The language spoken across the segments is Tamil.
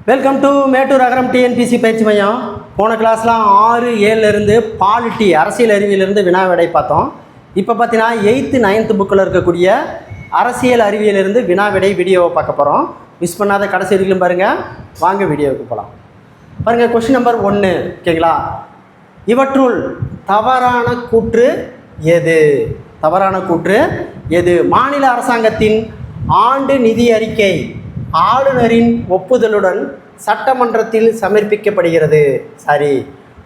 Welcome to Mettur Agaram TNPSC பயிற்சி மையம். போன கிளாஸ்லாம் 6, 7லேருந்து பாலிட்டி அரசியல் அறிவியலிருந்து வினா விடை பார்த்தோம். இப்போ பார்த்தீங்கன்னா 8th 9th புக்கில் இருக்கக்கூடிய அரசியல் அறிவியலிருந்து வினா விடை வீடியோவை பார்க்க போகிறோம். மிஸ் பண்ணாத கடைசி வரைக்கும் பாருங்கள். வாங்க வீடியோவுக்கு போகலாம். பாருங்கள், கொஸ்டின் நம்பர் 1 ஓகேங்களா. இவற்றுள் தவறான கூற்று எது? தவறான கூற்று எது? மாநில அரசாங்கத்தின் ஆண்டு நிதி அறிக்கை ஆளுநரின் ஒப்புதலுடன் சட்டமன்றத்தில் சமர்ப்பிக்கப்படுகிறது. சரி.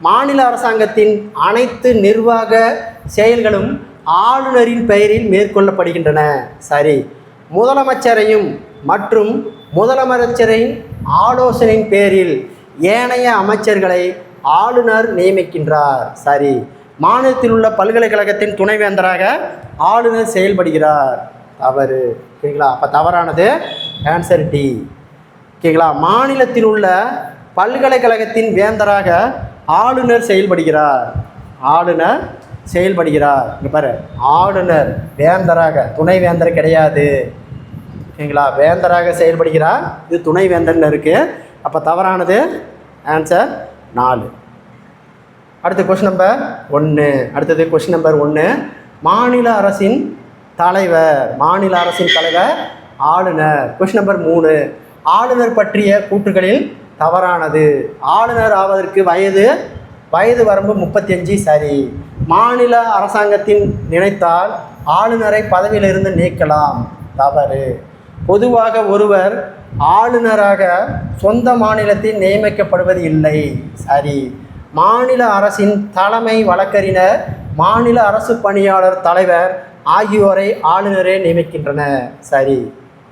மாநில அரசாங்கத்தின் அனைத்து நிர்வாக செயல்களும் ஆளுநரின் பெயரில் மேற்கொள்ளப்படுகின்றன. சரி. முதலமைச்சரையும் மற்றும் முதலமைச்சரின் ஆலோசனையின் பேரில் ஏனைய அமைச்சர்களை ஆளுநர் நியமிக்கின்றார். சரி. மாநிலத்தில் உள்ள பல்கலைக்கழகத்தின் துணைவேந்தராக ஆளுநர் செயல்படுகிறார். தவறு. ஓகேங்களா. அப்போ தவறானது ஆன்சர் டி. ஓகேங்களா. மாநிலத்தில் உள்ள பல்கலைக்கழகத்தின் வேந்தராக ஆளுநர் செயல்படுகிறார். ஆளுநர் செயல்படுகிறார். இங்கே பாரு, ஆளுநர் வேந்தராக, துணைவேந்தர் கிடையாது. ஓகேங்களா. வேந்தராக செயல்படுகிறார். இது துணைவேந்தர்னு இருக்குது. அப்போ தவறானது ஆன்சர் 4. அடுத்து கொஸ்டின் நம்பர் 1. அடுத்தது கொஸ்டின் நம்பர் 1. மாநில அரசின் தலைவர். மாநில அரசின் தலைவர் ஆளுநர். Question number 3. ஆளுநர் பற்றிய கூற்றுகளில் தவறானது. ஆளுநர் ஆவதற்கு வயது வரம்பு 35. சரி. மாநில அரசாங்கத்தின் நினைத்தால் ஆளுநரை பதவியிலிருந்து நீக்கலாம். தவறு. பொதுவாக ஒருவர் ஆளுநராக சொந்த மாநிலத்தில் நியமிக்கப்படுவது இல்லை. சரி. மாநில அரசின் தலைமை வழக்கறிஞர், மாநில அரசு பணியாளர் தலைவர் ஆகியோரை ஆளுநரே நியமிக்கின்றனர். சரி.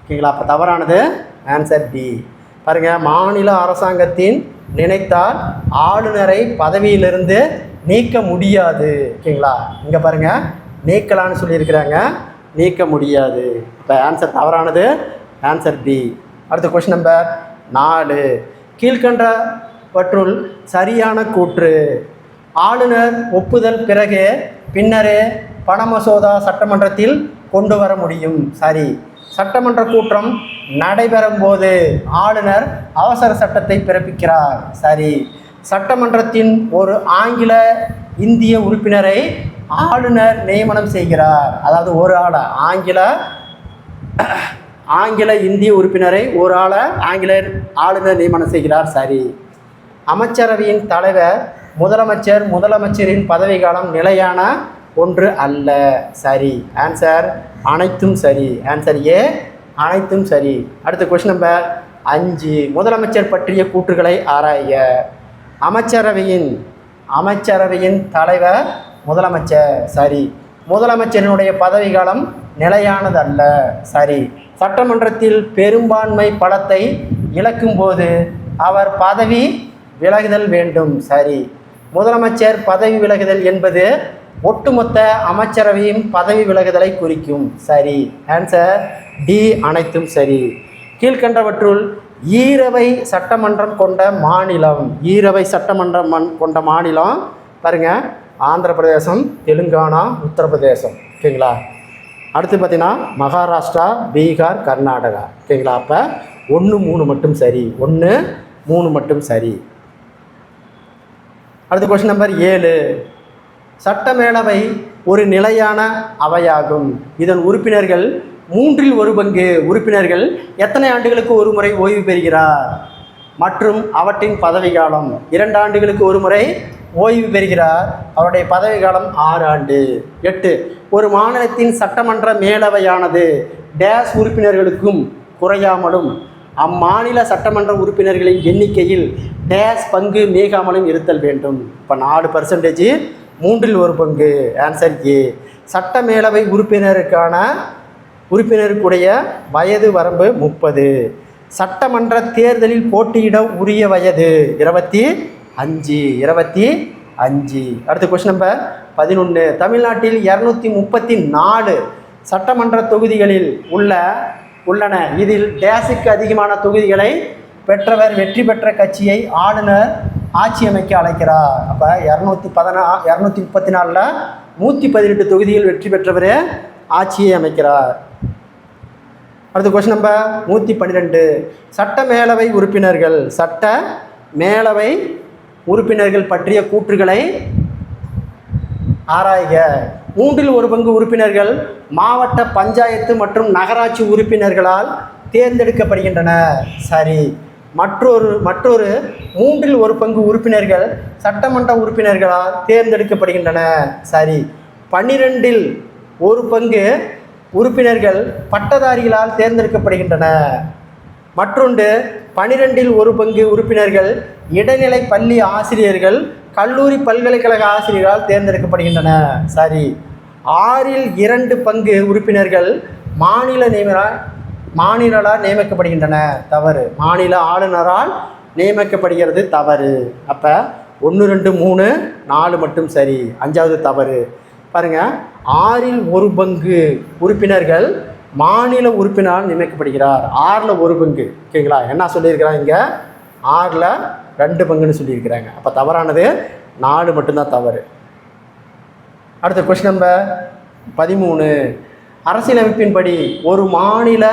ஓகேங்களா. அப்போ தவறானது ஆன்சர் டி. பாருங்கள், மாநில அரசாங்கத்தின் நினைத்தால் ஆளுநரை பதவியிலிருந்து நீக்க முடியாது. ஓகேங்களா. இங்கே பாருங்கள், நீக்கலான்னு சொல்லியிருக்கிறாங்க, நீக்க முடியாது. இப்போ ஆன்சர் தவறானது ஆன்சர் டி. அடுத்த கொஸ்டின் நம்பர் 4. கீழ்கண்டவற்றுள் சரியான கூற்று. ஆளுநர் ஒப்புதல் பிறகு பின்னரே பண மசோதா சட்டமன்றத்தில் கொண்டு வர முடியும். சரி. சட்டமன்ற கூட்டம் நடைபெறும் போது ஆளுநர் அவசர சட்டத்தை பிறப்பிக்கிறார். சரி. சட்டமன்றத்தின் ஒரு ஆங்கில இந்திய உறுப்பினரை ஆளுநர் நியமனம் செய்கிறார். அதாவது ஒரு ஆளை ஆங்கில இந்திய உறுப்பினரை ஒரு ஆளை ஆளுநர் நியமனம் செய்கிறார். சரி. அமைச்சரவையின் தலைவர் முதலமைச்சரின் பதவிக்காலம் நிலையான ஒன்று அல்ல. சரி. ஆன்சர் அனைத்தும் சரி. ஆன்சர் ஏ, அனைத்தும் சரி. அடுத்த கொஸ்டின் நம்பர் 5. முதலமைச்சர் பற்றிய கூற்றுகளை ஆராய. அமைச்சரவையின் தலைவர் முதலமைச்சர். சரி. முதலமைச்சரினுடைய பதவிக்காலம் நிலையானதல்ல. சரி. சட்டமன்றத்தில் பெரும்பான்மை பலத்தை இழக்கும்போது அவர் பதவி விலகுதல் வேண்டும். சரி. முதலமைச்சர் பதவி விலகுதல் என்பது ஒட்டுமொத்த அமைச்சரவையும் பதவி விலகுதலை குறிக்கும். சரி. ஆன்சர் டி, அனைத்தும் சரி. கீழ்கண்டவற்றுள் ஈரவை சட்டமன்றம் கொண்ட மாநிலம். ஈரவை சட்டமன்றம் கொண்ட மாநிலம் பாருங்கள், ஆந்திர பிரதேசம், தெலுங்கானா, உத்தரப்பிரதேசம். ஓகேங்களா. அடுத்து பார்த்தீங்கன்னா மகாராஷ்டிரா, பீகார், கர்நாடகா. ஓகேங்களா. அப்போ 1, 3 மட்டும் சரி. 1, 3 மட்டும் சரி. அடுத்த கொஸ்டின் நம்பர் 7. சட்டமேலவை ஒரு நிலையான அவையாகும். இதன் உறுப்பினர்கள் 3/4 உறுப்பினர்கள் எத்தனை ஆண்டுகளுக்கு ஒரு முறை ஓய்வு பெறுகிறார் மற்றும் அவற்றின் பதவிக்காலம் 2 ஆண்டுகளுக்கு ஒரு முறை ஓய்வு பெறுகிறார். அவருடைய பதவிக்காலம் 6 ஆண்டு. 8. ஒரு மாநிலத்தின் சட்டமன்ற மேலவையானது டேஸ் உறுப்பினர்களுக்கும் குறையாமலும் அம்மாநில சட்டமன்ற உறுப்பினர்களின் எண்ணிக்கையில் டேஸ் பங்கு மீகாமலும் இருத்தல் வேண்டும். இப்போ 4%, 3/4. Answer A. சட்ட மேலவை உறுப்பினருக்குடைய வயது வரம்பு 30. சட்டமன்ற தேர்தலில் போட்டியிட உரிய வயது 25. அடுத்த கொஸ்டின் நம்பர் 11. தமிழ்நாட்டில் 234 சட்டமன்ற தொகுதிகளில் உள்ளன. இதில் டேஸுக்கு அதிகமான தொகுதிகளை பெற்றவர் வெற்றி பெற்ற கட்சியை ஆளுநர் ஆட்சி அமைக்க அழைக்கிறார். அப்போ 234ல் 118 தொகுதியில் வெற்றி பெற்றவரே ஆட்சியை அமைக்கிறார். அடுத்த கொஸ்டின் நம்பர் 112. சட்ட மேலவை உறுப்பினர்கள் பற்றிய கூற்றுகளை ஆராய்க. 1/3 உறுப்பினர்கள் மாவட்ட பஞ்சாயத்து மற்றும் நகராட்சி உறுப்பினர்களால் தேர்ந்தெடுக்கப்படுகின்றன. சரி. மற்றொரு 3/1 உறுப்பினர்கள் சட்டமன்ற உறுப்பினர்களால் தேர்ந்தெடுக்கப்படுகின்றன. சரி. 12/1 உறுப்பினர்கள் பட்டதாரிகளால் தேர்ந்தெடுக்கப்படுகின்றன. மற்றொன்று 12/1 உறுப்பினர்கள் இடைநிலை பள்ளி ஆசிரியர்கள், கல்லூரி பல்கலைக்கழக ஆசிரியர்களால் தேர்ந்தெடுக்கப்படுகின்றன. சரி. 6/2 உறுப்பினர்கள் மாநிலரால் நியமிக்கப்படுகின்றன. தவறு. மாநில ஆளுநரால் நியமிக்கப்படுகிறது. தவறு. அப்போ 1, 2, 3, 4 மட்டும் சரி. 5வது தவறு. பாருங்கள், 6/1 உறுப்பினர்கள் மாநில உறுப்பினரால் நியமிக்கப்படுகிறார். 6/1. ஓகேங்களா? என்ன சொல்லியிருக்கிறாங்க இங்கே? 6/2 சொல்லியிருக்கிறாங்க. அப்போ தவறானது 4 மட்டும்தான் தவறு. அடுத்த கொஸ்டின் நம்பர் 13. அரசியலமைப்பின்படி ஒரு மாநில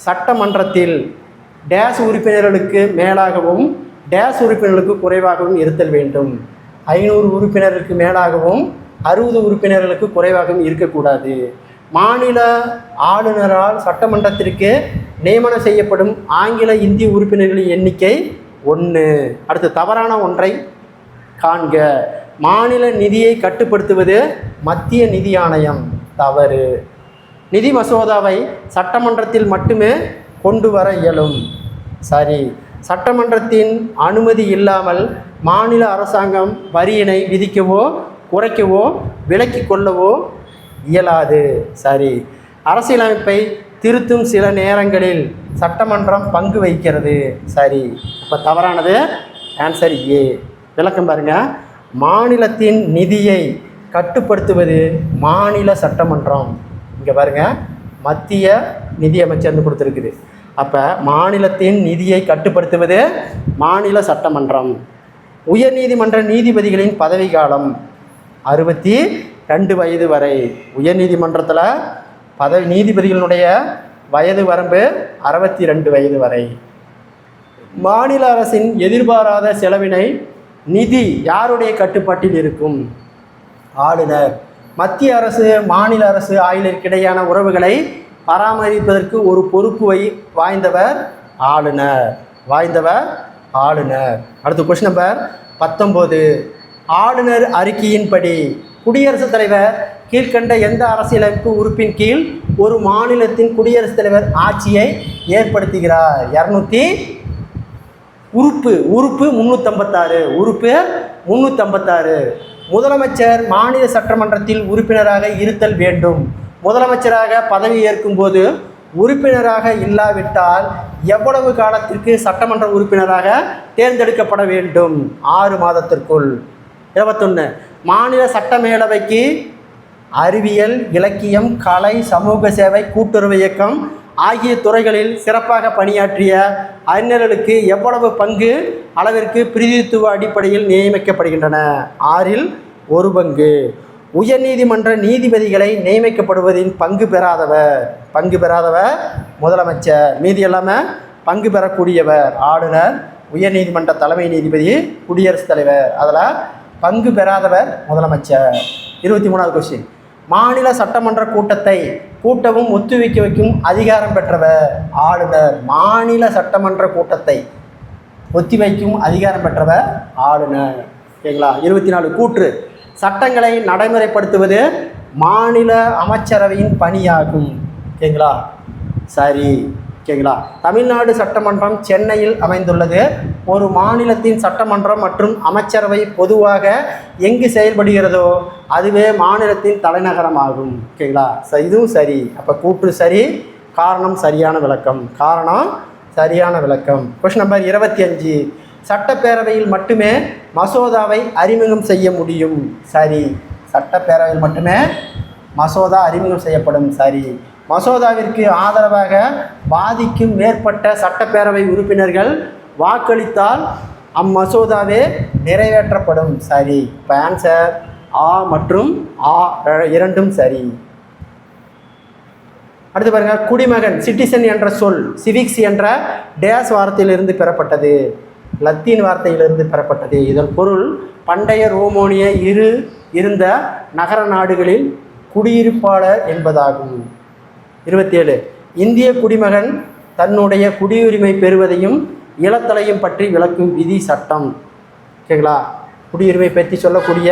சட்டமன்றத்தில் டேஸ் உறுப்பினர்களுக்கு மேலாகவும் டேஸ் உறுப்பினர்களுக்கு குறைவாகவும் இருத்தல் வேண்டும். 500 உறுப்பினர்களுக்கு மேலாகவும் 60 உறுப்பினர்களுக்கு குறைவாகவும் இருக்கக்கூடாது. மாநில ஆளுநரால் சட்டமன்றத்திற்கு நியமனம் செய்யப்படும் ஆங்கில இந்தி உறுப்பினர்களின் எண்ணிக்கை 1. அடுத்து தவறான ஒன்றை காண்க. மாநில நிதியை கட்டுப்படுத்துவது மத்திய நிதி ஆணையம். தவறு. நிதி மசோதாவை சட்டமன்றத்தில் மட்டுமே கொண்டு வர இயலும். சரி. சட்டமன்றத்தின் அனுமதி இல்லாமல் மாநில அரசாங்கம் வரியினை விதிக்கவோ குறைக்கவோ விலக்கிக் கொள்ளவோ இயலாது. சரி. அரசியலமைப்பை திருத்தும் சில நேரங்களில் சட்டமன்றம் பங்கு வகிக்கிறது. சரி. இப்போ தவறானது ஆன்சர் ஏ. விளக்கம் பாருங்கள். மாநிலத்தின் நிதியை கட்டுப்படுத்துவது மாநில சட்டமன்றம். இங்கே பாருங்கள், மத்திய நிதியமைச்சர்னு கொடுத்துருக்குது. அப்போ மாநிலத்தின் நிதியை கட்டுப்படுத்துவது மாநில சட்டமன்றம். உயர்நீதிமன்ற நீதிபதிகளின் பதவி காலம் 62 வயது வரை. உயர்நீதிமன்றத்தில் நீதிபதிகளுடைய வயது வரம்பு 62 வயது வரை. மாநில அரசின் எதிர்பாராத செலவினை நிதி யாருடைய கட்டுப்பாட்டில் இருக்கும்? ஆளுநர். மத்திய அரசு மாநில அரசு ஆகியோருக்கிடையான உறவுகளை பராமரிப்பதற்கு ஒரு பொறுப்பு வாய்ந்தவர் ஆளுநர். அடுத்த கொஸ்டின் நம்பர் 19. ஆளுநர் அறிக்கையின்படி குடியரசுத் தலைவர் கீழ்கண்ட எந்த அரசியலமைப்பு உறுப்பின் கீழ் ஒரு மாநிலத்தின் குடியரசுத் தலைவர் ஆட்சியை ஏற்படுத்துகிறார்? 200 உறுப்பு 356. முதலமைச்சர் மாநில சட்டமன்றத்தில் உறுப்பினராக இருத்தல் வேண்டும். முதலமைச்சராக பதவி ஏற்கும் போது உறுப்பினராக இல்லாவிட்டால் எவ்வளவு காலத்திற்கு சட்டமன்ற உறுப்பினராக தேர்ந்தெடுக்கப்பட வேண்டும்? 6 மாதத்திற்குள். 21. மாநில சட்ட மேலவைக்கு அறிவியல், இலக்கியம், கலை, சமூக சேவை, கூட்டுறவு இயக்கம் ஆகிய துறைகளில் சிறப்பாக பணியாற்றிய அறிஞர்களுக்கு எவ்வளவு பங்கு அளவிற்கு பிரதிநிதித்துவ அடிப்படையில் நியமிக்கப்படுகின்றன? 6/1. உயர்நீதிமன்ற நீதிபதிகளை நியமிக்கப்படுவதின் பங்கு பெறாதவர் முதலமைச்சர். மீதி எல்லாமே பங்கு பெறக்கூடியவர் ஆளுநர், உயர்நீதிமன்ற தலைமை நீதிபதி, குடியரசுத் தலைவர். அதில் பங்கு பெறாதவர் முதலமைச்சர். 23வது கொஸ்டின். மாநில சட்டமன்ற கூட்டத்தை கூட்டவும் ஒத்திவைக்க வைக்கும் அதிகாரம் பெற்றவர் ஆளுநர். மாநில சட்டமன்ற கூட்டத்தை ஒத்திவைக்கும் அதிகாரம் பெற்றவர் ஆளுநர். ஓகேங்களா? 24. கூற்று. சட்டங்களை நடைமுறைப்படுத்துவது மாநில அமைச்சரவையின் பணியாகும். ஓகேங்களா? சரி. ஓகேங்களா? தமிழ்நாடு சட்டமன்றம் சென்னையில் அமைந்துள்ளது. ஒரு மாநிலத்தின் சட்டமன்றம் மற்றும் அமைச்சரவை பொதுவாக எங்கு செயல்படுகிறதோ அதுவே மாநிலத்தின் தலைநகரமாகும். ஓகேங்களா? இதுவும் சரி. அப்போ கூற்று சரி, காரணம் சரியான விளக்கம். Question number 25. சட்டப்பேரவையில் மட்டுமே மசோதாவை அறிமுகம் செய்ய முடியும். சரி. சட்டப்பேரவையில் மட்டுமே மசோதா அறிமுகம் செய்யப்படும். சரி. மசோதாவிற்கு ஆதரவாக பாதிக்கும் மேற்பட்ட சட்டப்பேரவை உறுப்பினர்கள் வாக்களித்தால் அம்மசோதாவே நிறைவேற்றப்படும். சரி. இப்போ ஆன்சர் ஆ மற்றும் ஆ இரண்டும் சரி. அடுத்து பாருங்கள், குடிமகன் சிட்டிசன் என்ற சொல் சிவிக்ஸ் என்ற டேஸ் வார்த்தையிலிருந்து பெறப்பட்டது, லத்தீன் வார்த்தையிலிருந்து பெறப்பட்டது. இதன் பொருள் பண்டைய ரோமானிய இருந்த நகர நாடுகளில் குடியிருப்பாளர் என்பதாகும். 27 இந்திய குடிமகன் தன்னுடைய குடியுரிமை பெறுவதையும் இழத்தலையும் பற்றி விளக்கும் விதி சட்டம். ஓகேங்களா? குடியுரிமை பற்றி சொல்லக்கூடிய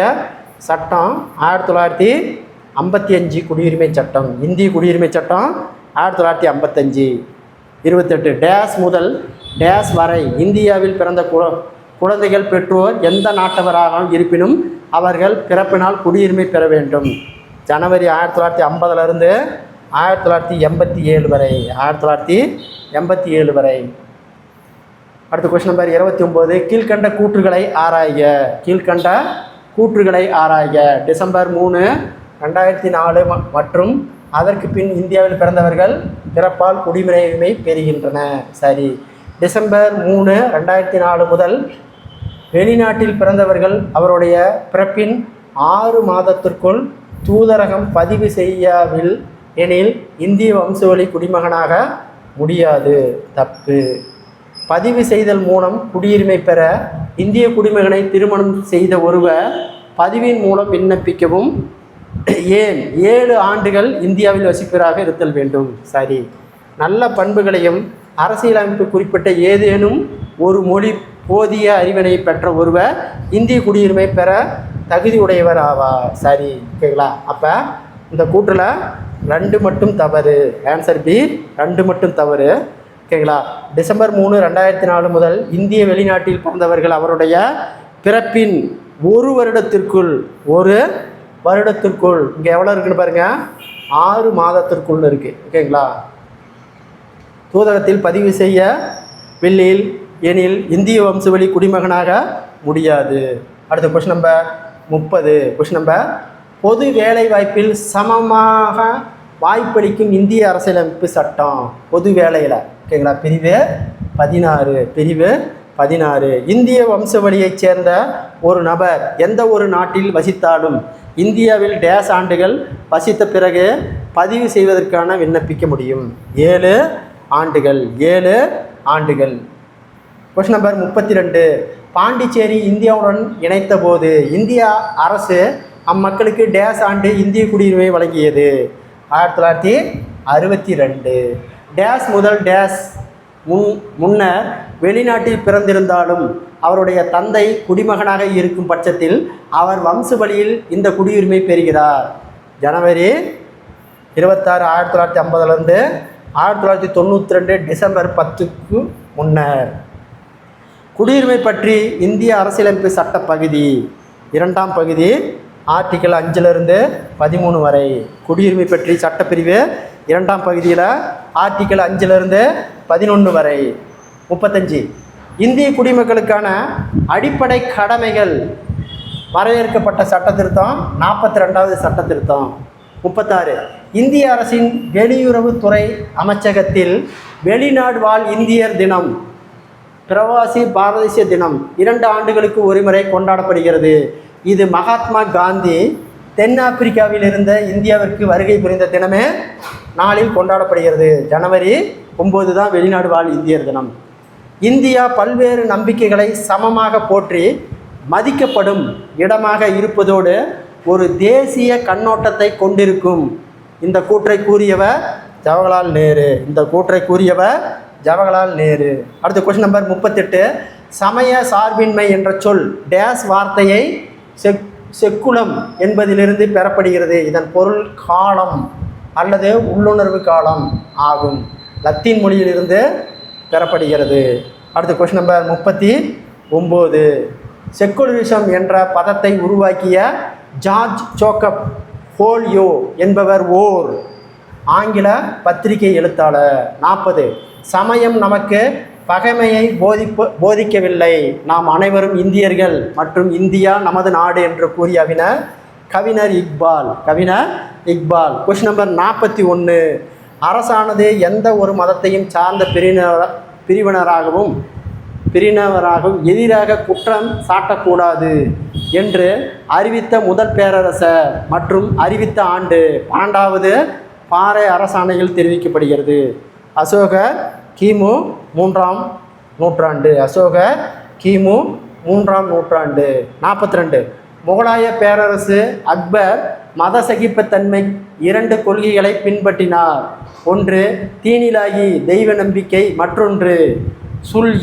சட்டம் 1955 குடியுரிமை சட்டம், இந்திய குடியுரிமை சட்டம் 1955. 28 டேஸ் முதல் டேஸ் வரை இந்தியாவில் பிறந்த குழந்தைகள் பெற்றோர் எந்த நாட்டவராக இருப்பினும் அவர்கள் பிறப்பினால் குடியுரிமை பெற வேண்டும். ஜனவரி 1950 1987 வரை 1987 வரை. அடுத்த கொஸ்டின் நம்பர் 29 கீழ்கண்ட கூற்றுகளை ஆராய்க. கீழ்கண்ட கூற்றுகளை ஆராய்க. டிசம்பர் 3 2004 மற்றும் அதற்கு பின் இந்தியாவில் பிறந்தவர்கள் பிறப்பால் குடியுரிமை பெறுகின்றன. சரி. டிசம்பர் 3 2004 முதல் வெளிநாட்டில் பிறந்தவர்கள் அவருடைய பிறப்பின் 6 மாதத்திற்குள் தூதரகம் பதிவு செய்யவில் எனில் இந்திய வம்சவழி குடிமகனாக முடியாது. தப்பு. பதிவு செய்தல் மூலம் குடியுரிமை பெற இந்திய குடிமகனை திருமணம் செய்த ஒருவர் பதிவின் மூலம் விண்ணப்பிக்கவும் ஏன் 7 ஆண்டுகள் இந்தியாவில் வசிப்பவராக இருத்தல் வேண்டும். சரி. நல்ல பண்புகளையும் அரசியலமைப்பு குறிப்பிட்ட ஏதேனும் ஒரு மொழி போதிய அறிவினை பெற்ற ஒருவர் இந்திய குடியுரிமை பெற தகுதி உடையவர் ஆவார். சரி. ஓகேங்களா? அப்போ இந்த கூற்றில் 2 மட்டும் தவறு. ஆன்சர் பி 2 மட்டும் தவறு. ஓகேங்களா? டிசம்பர் 3 2004 முதல் இந்திய வெளிநாட்டில் பிறந்தவர்கள் அவருடைய பிறப்பின் 1 வருடத்திற்குள் இங்கே எவ்வளோ இருக்குன்னு பாருங்கள், 6 மாதத்திற்குள் இருக்குது. ஓகேங்களா? தூதரகத்தில் பதிவு செய்ய வெளியில் எனில் இந்திய வம்சவழி குடிமகனாக முடியாது. அடுத்த கொஸ்டின் நம்பர் 30. கொஸ்டின் நம்பர் பொது வேலை வாய்ப்பில் சமமாக வாய்ப்பளிக்கும் இந்திய அரசியலமைப்பு சட்டம். பொது வேலையில். ஓகேங்களா? பிரிவு 16 இந்திய வம்சவழியைச் சேர்ந்த ஒரு நபர் எந்த ஒரு நாட்டில் வசித்தாலும் இந்தியாவில் டேஸ் ஆண்டுகள் வசித்த பிறகு பதிவு செய்வதற்கான விண்ணப்பிக்க முடியும். 7 ஆண்டுகள். கொஸ்டின் நம்பர் 32 பாண்டிச்சேரி இந்தியாவுடன் இணைத்த போது இந்திய அரசு அம்மக்களுக்கு டேஸ் ஆண்டு இந்திய குடியுரிமை வழங்கியது. 1962. டேஸ் முதல் டேஸ் முன்னர் வெளிநாட்டில் பிறந்திருந்தாலும் அவருடைய தந்தை குடிமகனாக இருக்கும் பட்சத்தில் அவர் வம்ச வழியில் இந்த குடியுரிமை பெறுகிறார். ஜனவரி 26 1950 1992 டிசம்பர் 10க்கு முன்னர். குடியுரிமை பற்றி இந்திய அரசியலமைப்பு சட்ட பகுதி 2ஆம் பகுதி ஆர்டிக்கல் 5 13 வரை. குடியுரிமை பற்றி சட்டப்பிரிவு 2ஆம் பகுதியில் ஆர்டிக்கல் 5 11 வரை. 35 இந்திய குடிமக்களுக்கான அடிப்படை கடமைகள் வரையறுக்கப்பட்ட சட்ட திருத்தம் 42வது சட்ட திருத்தம். 36 இந்திய அரசின் வெளியுறவுத்துறை அமைச்சகத்தில் வெளிநாடு வாழ் இந்தியர் தினம் பிரவாசி பாரதேசிய தினம் 2 ஆண்டுகளுக்கு ஒருமுறை கொண்டாடப்படுகிறது. இது மகாத்மா காந்தி தென்னாப்பிரிக்காவில் இருந்த இந்தியாவிற்கு வருகை புரிந்த தினமே நாளில் கொண்டாடப்படுகிறது. ஜனவரி 9 தான் வெளிநாடு வாழ் இந்தியர் தினம். இந்தியா பல்வேறு நம்பிக்கைகளை சமமாக போற்றி மதிக்கப்படும் இடமாக இருப்பதோடு ஒரு தேசிய கண்ணோட்டத்தை கொண்டிருக்கும். இந்த கூற்றை கூறியவர் ஜவஹர்லால் நேரு. அடுத்த கொஸ்டின் நம்பர் 38 சமய சார்பின்மை என்ற சொல் டேஸ் வார்த்தையை செக்குலம் என்பதிலிருந்து பெறப்படுகிறது. இதன் பொருள் காலம் அல்லது உள்ளுணர்வு காலம் ஆகும். லத்தீன் மொழியிலிருந்து பெறப்படுகிறது. அடுத்த கொஸ்டின் நம்பர் 39 செக்குலரிசம் என்ற பதத்தை உருவாக்கிய ஜார்ஜ் ஜேக்கப் ஹோல்யோ என்பவர் ஓர் ஆங்கில பத்திரிகை எழுத்தாளர். 40 சமயம் நமக்கு பகைமையை போதிக்கவில்லை, நாம் அனைவரும் இந்தியர்கள் மற்றும் இந்தியா நமது நாடு என்று கூறிய கவிஞர் இக்பால். கொஸ்டின் நம்பர் 41 அரசானது எந்த ஒரு மதத்தையும் சார்ந்த பிரிவினராகவும் எதிராக குற்றம் சாட்டக்கூடாது என்று அறிவித்த முதல் பேரரசர் மற்றும் அறிவித்த ஆண்டு 12வது பாறை அரசாணையில் தெரிவிக்கப்படுகிறது? அசோகர் கிமு 3ஆம் நூற்றாண்டு. அசோகர் கிமு 3ஆம் நூற்றாண்டு. 42. முகலாய பேரரசு அக்பர் மத சகிப்புத்தன்மை 2 கொள்கைகளை பின்பற்றினார். ஒன்று தீனிலாகி தெய்வ நம்பிக்கை, மற்றொன்று சுல்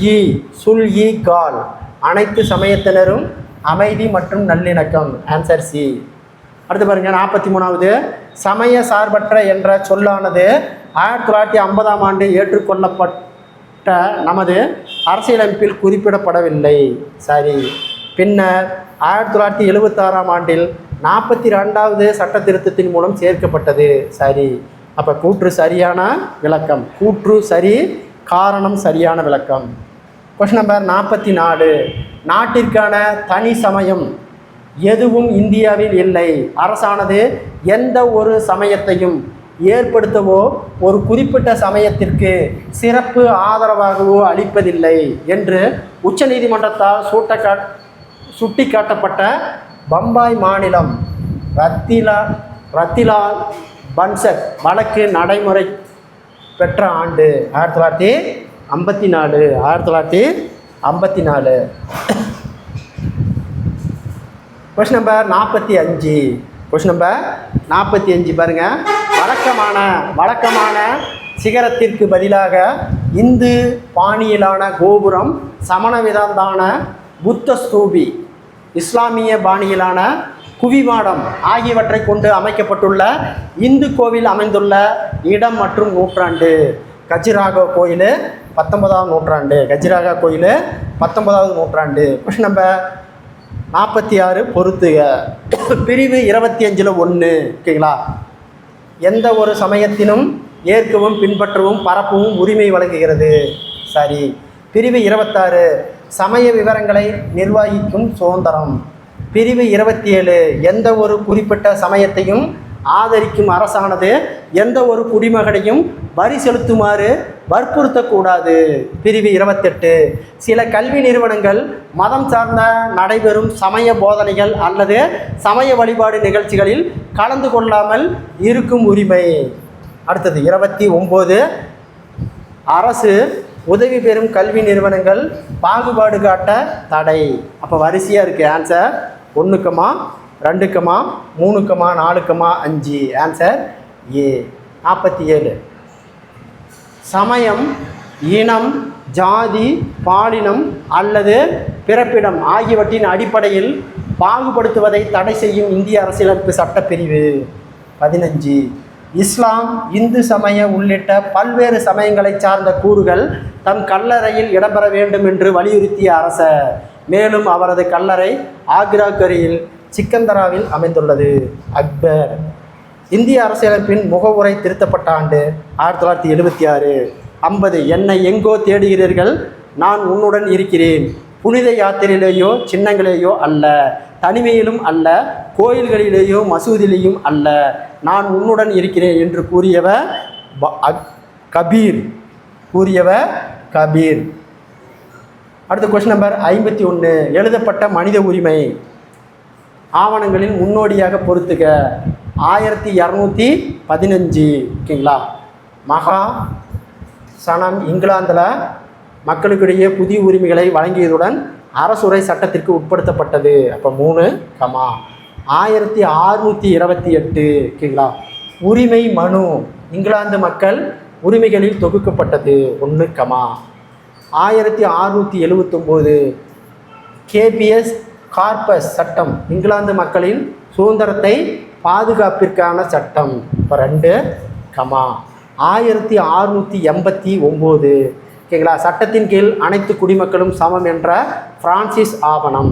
இ கால் அனைத்து சமயத்தினரும் அமைதி மற்றும் நல்லிணக்கம். Answer C. அடுத்து பாருங்க 43வது. சமய சார்பற்ற என்ற சொல்லானது 1950ஆம் ஆண்டு ஏற்றுக்கொள்ளப்பட்ட நமது அரசியலமைப்பில் குறிப்பிடப்படவில்லை. சரி. பின்னர் 1976ஆம் ஆண்டில் 42வது சட்ட திருத்தத்தின் மூலம் சேர்க்கப்பட்டது. சரி. அப்போ கூற்று சரியான விளக்கம். கூற்று சரி, காரணம் சரியான விளக்கம். Question number 44. நாட்டிற்கான தனி சமயம் எதுவும் இந்தியாவில் இல்லை. அரசானது எந்த ஒரு சமயத்தையும் ஏற்படுத்தவோ ஒரு குறிப்பிட்ட சமயத்திற்கு சிறப்பு ஆதரவாகவோ அளிப்பதில்லை என்று உச்சநீதிமன்றத்தால் சுட்டிக்காட்டப்பட்ட பம்பாய் மாநிலம் ரத்திலால் பன்சத் வழக்கு நடைமுறை பெற்ற ஆண்டு 1954. 1954. Question number 45. கொஸ்டின் நம்பர் 45 பாருங்க. வழக்கமான சிகரத்திற்கு பதிலாக இந்து பாணியிலான கோபுரம், சமணவிதத்தான புத்த ஸ்தூபி, இஸ்லாமிய பாணியிலான குவிமாடம் ஆகியவற்றை கொண்டு அமைக்கப்பட்டுள்ள இந்து கோவில் அமைந்துள்ள இடம் மற்றும் நூற்றாண்டு. கஜுராஹோ கோயில் 19ஆம் நூற்றாண்டு. கஜுராஹோ கோயில் 19வது நூற்றாண்டு. கொஸ்டின் நம்பர் 46 பொறுத்துக. பிரிவு 25ல் 1. ஓகேங்களா? எந்த ஒரு சமயத்தினும் ஏற்கவும் பின்பற்றவும் பரப்பவும் உரிமை வழங்குகிறது. சரி. பிரிவு 26 சமய விவரங்களை நிர்வகிக்கும் சுதந்திரம். பிரிவு 27 எந்த ஒரு குறிப்பிட்ட சமயத்தையும் ஆதரிக்கும் அரசானது எந்த ஒரு குடிமகனையும் வரி செலுத்துமாறு வற்புறுத்தக்கூடாது. பிரிவு 28 சில கல்வி நிறுவனங்கள் மதம் சார்ந்த நடைபெறும் சமய போதனைகள் அல்லது சமய வழிபாடு நிகழ்ச்சிகளில் கலந்து கொள்ளாமல் இருக்கும் உரிமை. அடுத்தது 29 அரசு உதவி பெறும் கல்வி நிறுவனங்கள் பாகுபாடு காட்ட தடை. அப்போ வரிசையாக இருக்குது. ஆன்சர் 1, 2, 3, 4, 5. Answer A. 47 சமயம், இனம், ஜாதி, பாலினம் அல்லது பிறப்பிடம் ஆகியவற்றின் அடிப்படையில் பாகுபடுத்துவதை தடை செய்யும் இந்திய அரசியலமைப்பு சட்டப்பிரிவு. 15 இஸ்லாம், இந்து சமய உள்ளிட்ட பல்வேறு சமயங்களை சார்ந்த கூறுகள் தம் கல்லறையில் இடம்பெற வேண்டும் என்று வலியுறுத்திய அரசர். மேலும் அவரது கல்லறை ஆக்ரா கரியில் சிக்கந்தராவில் அமைந்துள்ளது. அக்பர். இந்திய அரசியலமைப்பின் முகவுரை திருத்தப்பட்ட ஆண்டு 1976. 50 என்னை எங்கோ தேடுகிறீர்கள், நான் உன்னுடன் இருக்கிறேன். புனித யாத்திரையிலேயோ சின்னங்களிலேயோ அல்ல, தனிமையிலும் அல்ல, கோயில்களிலேயோ மசூதியிலேயும் அல்ல, நான் உன்னுடன் இருக்கிறேன் என்று கூறியவர் கபீர். அடுத்த கொஸ்டின் நம்பர் 51 எழுதப்பட்ட மனித உரிமை ஆவணங்களின் முன்னோடியாக பொறுத்துக. 1215. ஓகேங்களா? மகா சனம் இங்கிலாந்தில் மக்களுக்கிடையே புதிய உரிமைகளை வழங்கியதுடன் அரசுரை சட்டத்திற்கு உட்படுத்தப்பட்டது. அப்போ 3, 1628. ஓகேங்களா? உரிமை மனு இங்கிலாந்து மக்கள் உரிமைகளில் தொகுக்கப்பட்டது. 1, 1679 கேபிஎஸ் கார்பஸ் சட்டம் இங்கிலாந்து மக்களின் சுதந்திரத்தை பாதுகாப்பிற்கான சட்டம். இப்போ 2, 1689. ஓகேங்களா? சட்டத்தின் கீழ் அனைத்து குடிமக்களும் சமம் என்ற பிரான்சிஸ் ஆவணம்.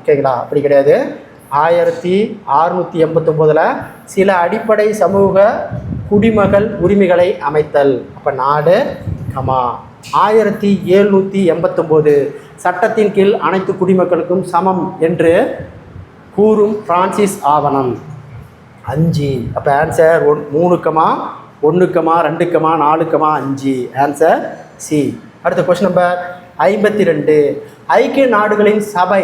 ஓகேங்களா? அப்படி கிடையாது. 1689 சில அடிப்படை சமூக குடிமகள் உரிமைகளை அமைத்தல். அப்போ 4, 1789 சட்டத்தின் கீழ் அனைத்து குடிமக்களுக்கும் சமம் என்று கூறும் பிரான்சிஸ் ஆவணம். 5. அப்போ ஆன்சர் 3, 1, 2, 4, 5. Answer C. அடுத்த கொஸ்டின் நம்பர் 52 ஐக்கிய நாடுகளின் சபை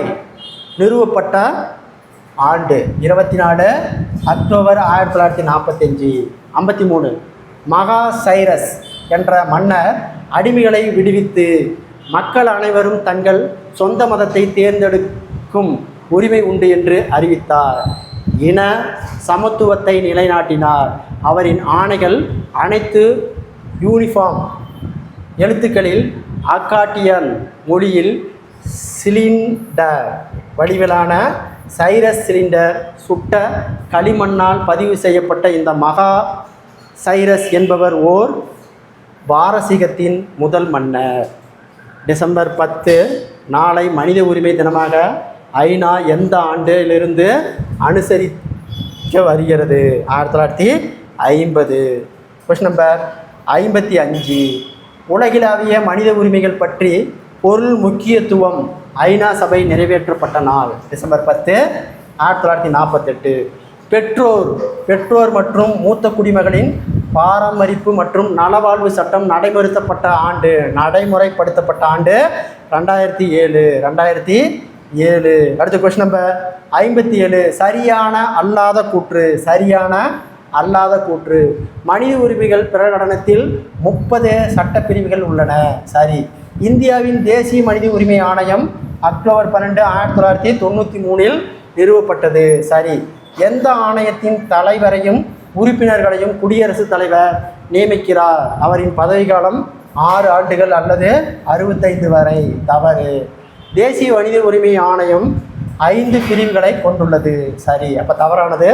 நிறுவப்பட்ட ஆண்டு 24 அக்டோபர் 1945. 53 மகா சைரஸ் என்ற மன்னர் அடிமைகளை விடுவித்து மக்கள் அனைவரும் தங்கள் சொந்த மதத்தை தேர்ந்தெடுக்கும் உரிமை உண்டு என்று அறிவித்தார். இன சமத்துவத்தை நிலைநாட்டினார். அவரின் ஆணைகள் அனைத்து யூனிஃபார்ம் எழுத்துக்களில் அக்காட்டியன் மொழியில் சிலிண்டர் வடிவிலான சைரஸ் சிலிண்டர் சுட்ட களிமண்ணால் பதிவு செய்யப்பட்ட இந்த மகா சைரஸ் என்பவர் ஓர் பாரசீகத்தின் முதல் மன்னர். டிசம்பர் 10 நாளை மனித உரிமை தினமாக ஐநா எந்த ஆண்டிலிருந்து அனுசரிக்க வருகிறது? 1950. கொஸ்டின் நம்பர் 55 உலகிலாவிய மனித உரிமைகள் பற்றி பொருள் முக்கியத்துவம் ஐநா சபை நிறைவேற்றப்பட்ட நாள் டிசம்பர் 10 1948. பெற்றோர் மற்றும் மூத்த குடிமகளின் பராமரிப்பு மற்றும் நலவாழ்வு சட்டம் நடைமுறைப்படுத்தப்பட்ட ஆண்டு 2007. அடுத்த கொஸ்டின் நம்பர் 57 சரியான அல்லாத கூற்று மனித உரிமைகள் பிரகடனத்தில் 30 சட்டப்பிரிவுகள் உள்ளன. சரி. இந்தியாவின் தேசிய மனித உரிமை ஆணையம் அக்டோபர் 12 1993 நிறுவப்பட்டது. சரி. எந்த ஆணையத்தின் தலைவரையும் உறுப்பினர்களையும் குடியரசுத் தலைவர் நியமிக்கிறார்? அவரின் பதவிக்காலம் 6 ஆண்டுகள் அல்லது 65 வரை. தவறு. தேசிய மனித உரிமை ஆணையம் 5 பிரிவுகளை கொண்டுள்ளது. சரி. அப்போ தவறானது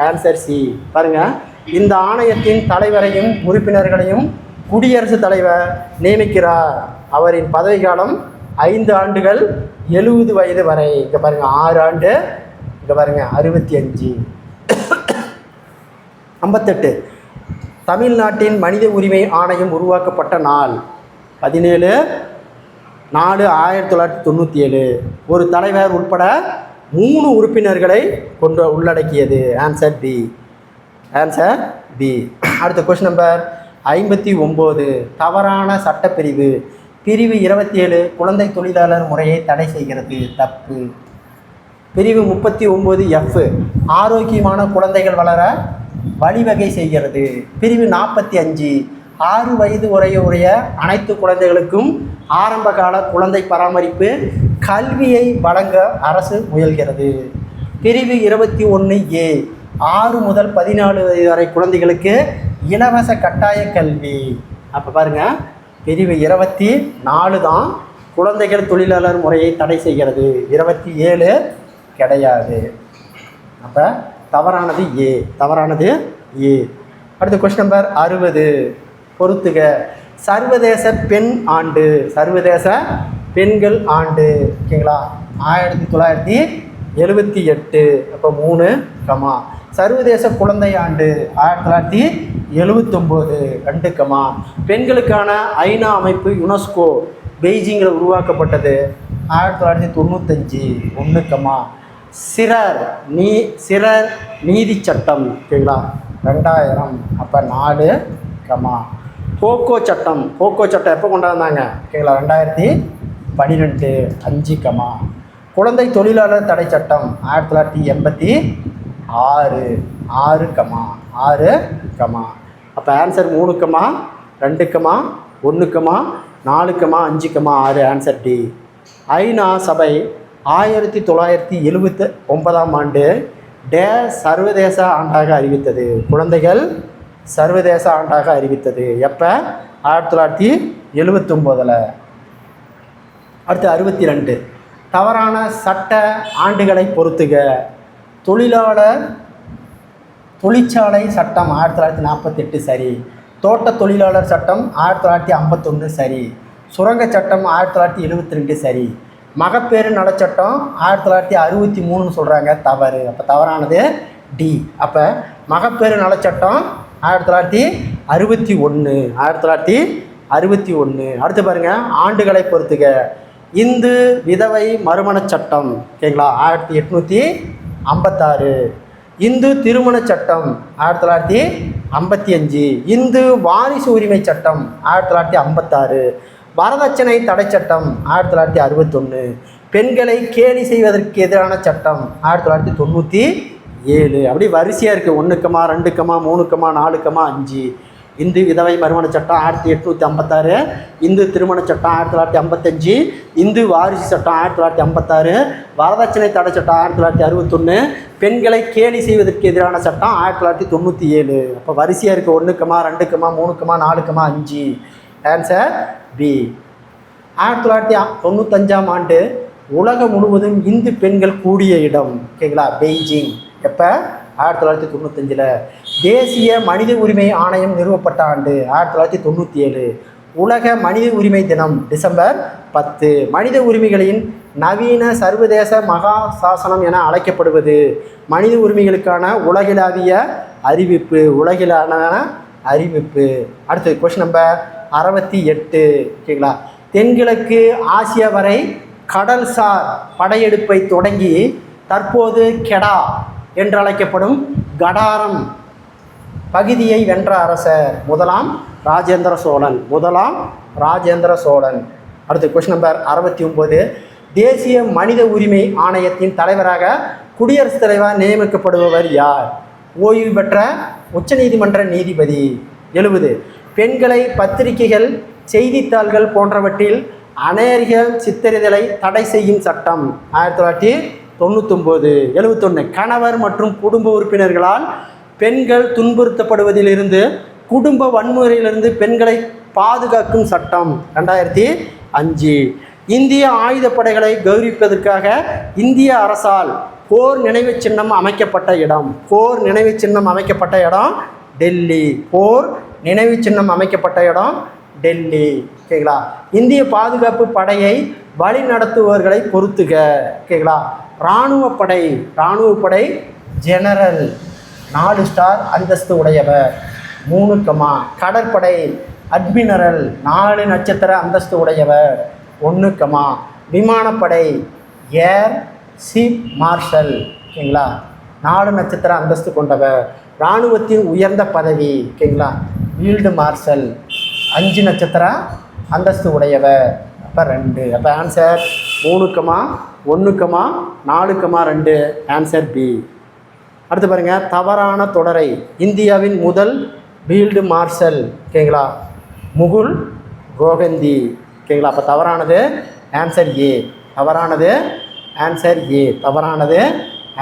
ஆன்சர் சி. பாருங்கள், இந்த ஆணையத்தின் தலைவரையும் உறுப்பினர்களையும் குடியரசுத் தலைவர் நியமிக்கிறார். அவரின் பதவிக்காலம் 5 ஆண்டுகள் 70 வயது வரை. இங்கே பாருங்கள் 6 ஆண்டு, இங்கே பாருங்கள் 65. 58 தமிழ்நாட்டின் மனித உரிமை ஆணையம் உருவாக்கப்பட்ட நாள் 17/4/1997. ஒரு தலைவர் உட்பட 3 உறுப்பினர்களை உள்ளடக்கியது. Answer B. அடுத்த கொஸ்டின் நம்பர் 59 தவறான சட்டப்பிரிவு. பிரிவு 27 குழந்தை தொழிலாளர் முறையை தடை செய்கிறது. தப்பு. பிரிவு 39F ஆரோக்கியமான குழந்தைகள் வளர வழிவகை செய்கிறது. பிரிவு 45 6 வயது உடைய அனைத்து குழந்தைகளுக்கும் ஆரம்பகால குழந்தை பராமரிப்பு கல்வியை வழங்க அரசு முயல்கிறது. பிரிவு 21A 6 முதல் 14 வயது வரை குழந்தைகளுக்கு இலவச கட்டாய கல்வி. அப்போ பாருங்கள், பிரிவு 24 தான் குழந்தைகள் தொழிலாளர் முறையை தடை செய்கிறது. 27 கிடையாது. அப்போ தவறானது ஏ. அடுத்த கொஸ்டின் நம்பர் 60 பொறுத்துக. சர்வதேச பெண் ஆண்டு, சர்வதேச பெண்கள் ஆண்டு. ஓகேங்களா? 1978. அப்போ 3 கமா. சர்வதேச குழந்தை ஆண்டு 1979. 2 கமா. பெண்களுக்கான ஐநா அமைப்பு யுனெஸ்கோ பெய்ஜிங்கில் உருவாக்கப்பட்டது 1995. 1 கமா. சிறர் நீதி சட்டம். ஓகேங்களா? 2000. அப்போ 4 கமா. போக்கோ சட்டம் எப்போ கொண்டாந்தாங்க? ஓகேங்களா? 2012. 5 கமா. குழந்தை தொழிலாளர் தடை சட்டம் 1986. 6 கமா. அப்போ answer 3 comma 2 comma 1 comma 4 comma 5 comma 6. Answer D. ஐநா சபை 1979ஆம் ஆண்டு சர்வதேச ஆண்டாக அறிவித்தது. குழந்தைகள் சர்வதேச ஆண்டாக அறிவித்தது எப்போ? 1979. அடுத்து 62 தவறான சட்ட ஆண்டுகளை பொறுத்துக. தொழிற்சாலை சட்டம் 1948 சரி. தோட்ட தொழிலாளர் சட்டம் 1951 சரி. சுரங்க சட்டம் 1972 சரி. மகப்பேறு நலச்சட்டம் 1963 சொல்கிறாங்க. தவறு. அப்போ தவறானது டி. அப்போ மகப்பேறு நலச்சட்டம் 1961. அடுத்து பாருங்கள், ஆண்டுகளை பொறுத்துக. இந்து விதவை மறுமண சட்டம். ஓகேங்களா? 1856. இந்து திருமண சட்டம் 1955. இந்து வாரிசு உரிமை சட்டம் 1956. வரதட்சணை தடை சட்டம் 1961. பெண்களை கேலி செய்வதற்கு எதிரான சட்டம் 1997. அப்படி வரிசையாக இருக்குது. 1, 2, 3, 4, 5. இந்து விதவை மறுமண சட்டம் 1856, இந்து திருமண சட்டம் 1955, இந்து வாரிசு சட்டம் 1956, வரதட்சணை தடை சட்டம் 1961, பெண்களை கேலி செய்வதற்கு எதிரான சட்டம் 1997. அப்போ வரிசையாக இருக்குது. 1, 2, 3, 4, 5. Answer B. 1995ஆம் ஆண்டு உலகம் முழுவதும் இந்து பெண்கள் கூடிய இடம். ஓகேங்களா? பெய்ஜிங். எப்போ? 1995. தேசிய மனித உரிமை ஆணையம் நிறுவப்பட்ட ஆண்டு 1997. உலக மனித உரிமை தினம் டிசம்பர் 10. மனித உரிமைகளின் நவீன சர்வதேச மகா சாசனம் என அழைக்கப்படுவது மனித உரிமைகளுக்கான உலகளாவிய அறிவிப்பு. உலகிலான அறிவிப்பு. அடுத்து கொஸ்டின் நம்பர் 68. ஓகேங்களா? தென்கிழக்கு ஆசியா வரை கடல்சார் படையெடுப்பை தொடங்கி தற்போது கெடா என்று அழைக்கப்படும் கடாரம் பகுதியை வென்ற அரசர் முதலாம் ராஜேந்திர சோழன். அடுத்து கொஸ்டின் நம்பர் 69. தேசிய மனித உரிமை ஆணையத்தின் தலைவராக குடியரசுத் தலைவர் நியமிக்கப்படுபவர் யார்? ஓய்வு பெற்ற உச்சநீதிமன்ற நீதிபதி. 70. பெண்களை பத்திரிகைகள், செய்தித்தாள்கள் போன்றவற்றில் அநேக சித்தரிதலை தடை செய்யும் சட்டம் 1999. 71. கணவர் மற்றும் குடும்ப உறுப்பினர்களால் பெண்கள் துன்புறுத்தப்படுவதிலிருந்து, குடும்ப வன்முறையிலிருந்து பெண்களை பாதுகாக்கும் சட்டம் 2005. இந்திய ஆயுதப்படைகளை கௌரவிப்பதற்காக இந்திய அரசால் போர் நினைவு சின்னம் அமைக்கப்பட்ட இடம். டெல்லி. போர் நினைவு சின்னம் அமைக்கப்பட்ட இடம் டெல்லி. ஓகேங்களா? இந்திய பாதுகாப்பு படையை வழி நடத்துபவர்களை பொறுத்துக. ஓகேங்களா? இராணுவப்படை ஜெனரல் 4 ஸ்டார் அந்தஸ்து உடையவர் 3, கடற்படை அட்மிரல் 4 நட்சத்திர அந்தஸ்து உடையவர் 1, விமானப்படை ஏர் சீஃப் மார்ஷல். ஓகேங்களா? 4 நட்சத்திர அந்தஸ்து கொண்டவர். இராணுவத்தின் உயர்ந்த பதவி. ஓகேங்களா? ஃபீல்டு மார்ஷல் 5 நட்சத்திர அந்தஸ்து உடையவர். அப்போ 2. அப்போ ஆன்சர் 3, 1, 4, 2. Answer B. அடுத்து பாருங்கள். தவறான தொடரை. இந்தியாவின் முதல் ஃபீல்டு மார்ஷல். ஓகேங்களா? முகுல் ரோஹந்தி. ஓகேங்களா? அப்போ தவறானது ஆன்சர் ஏ.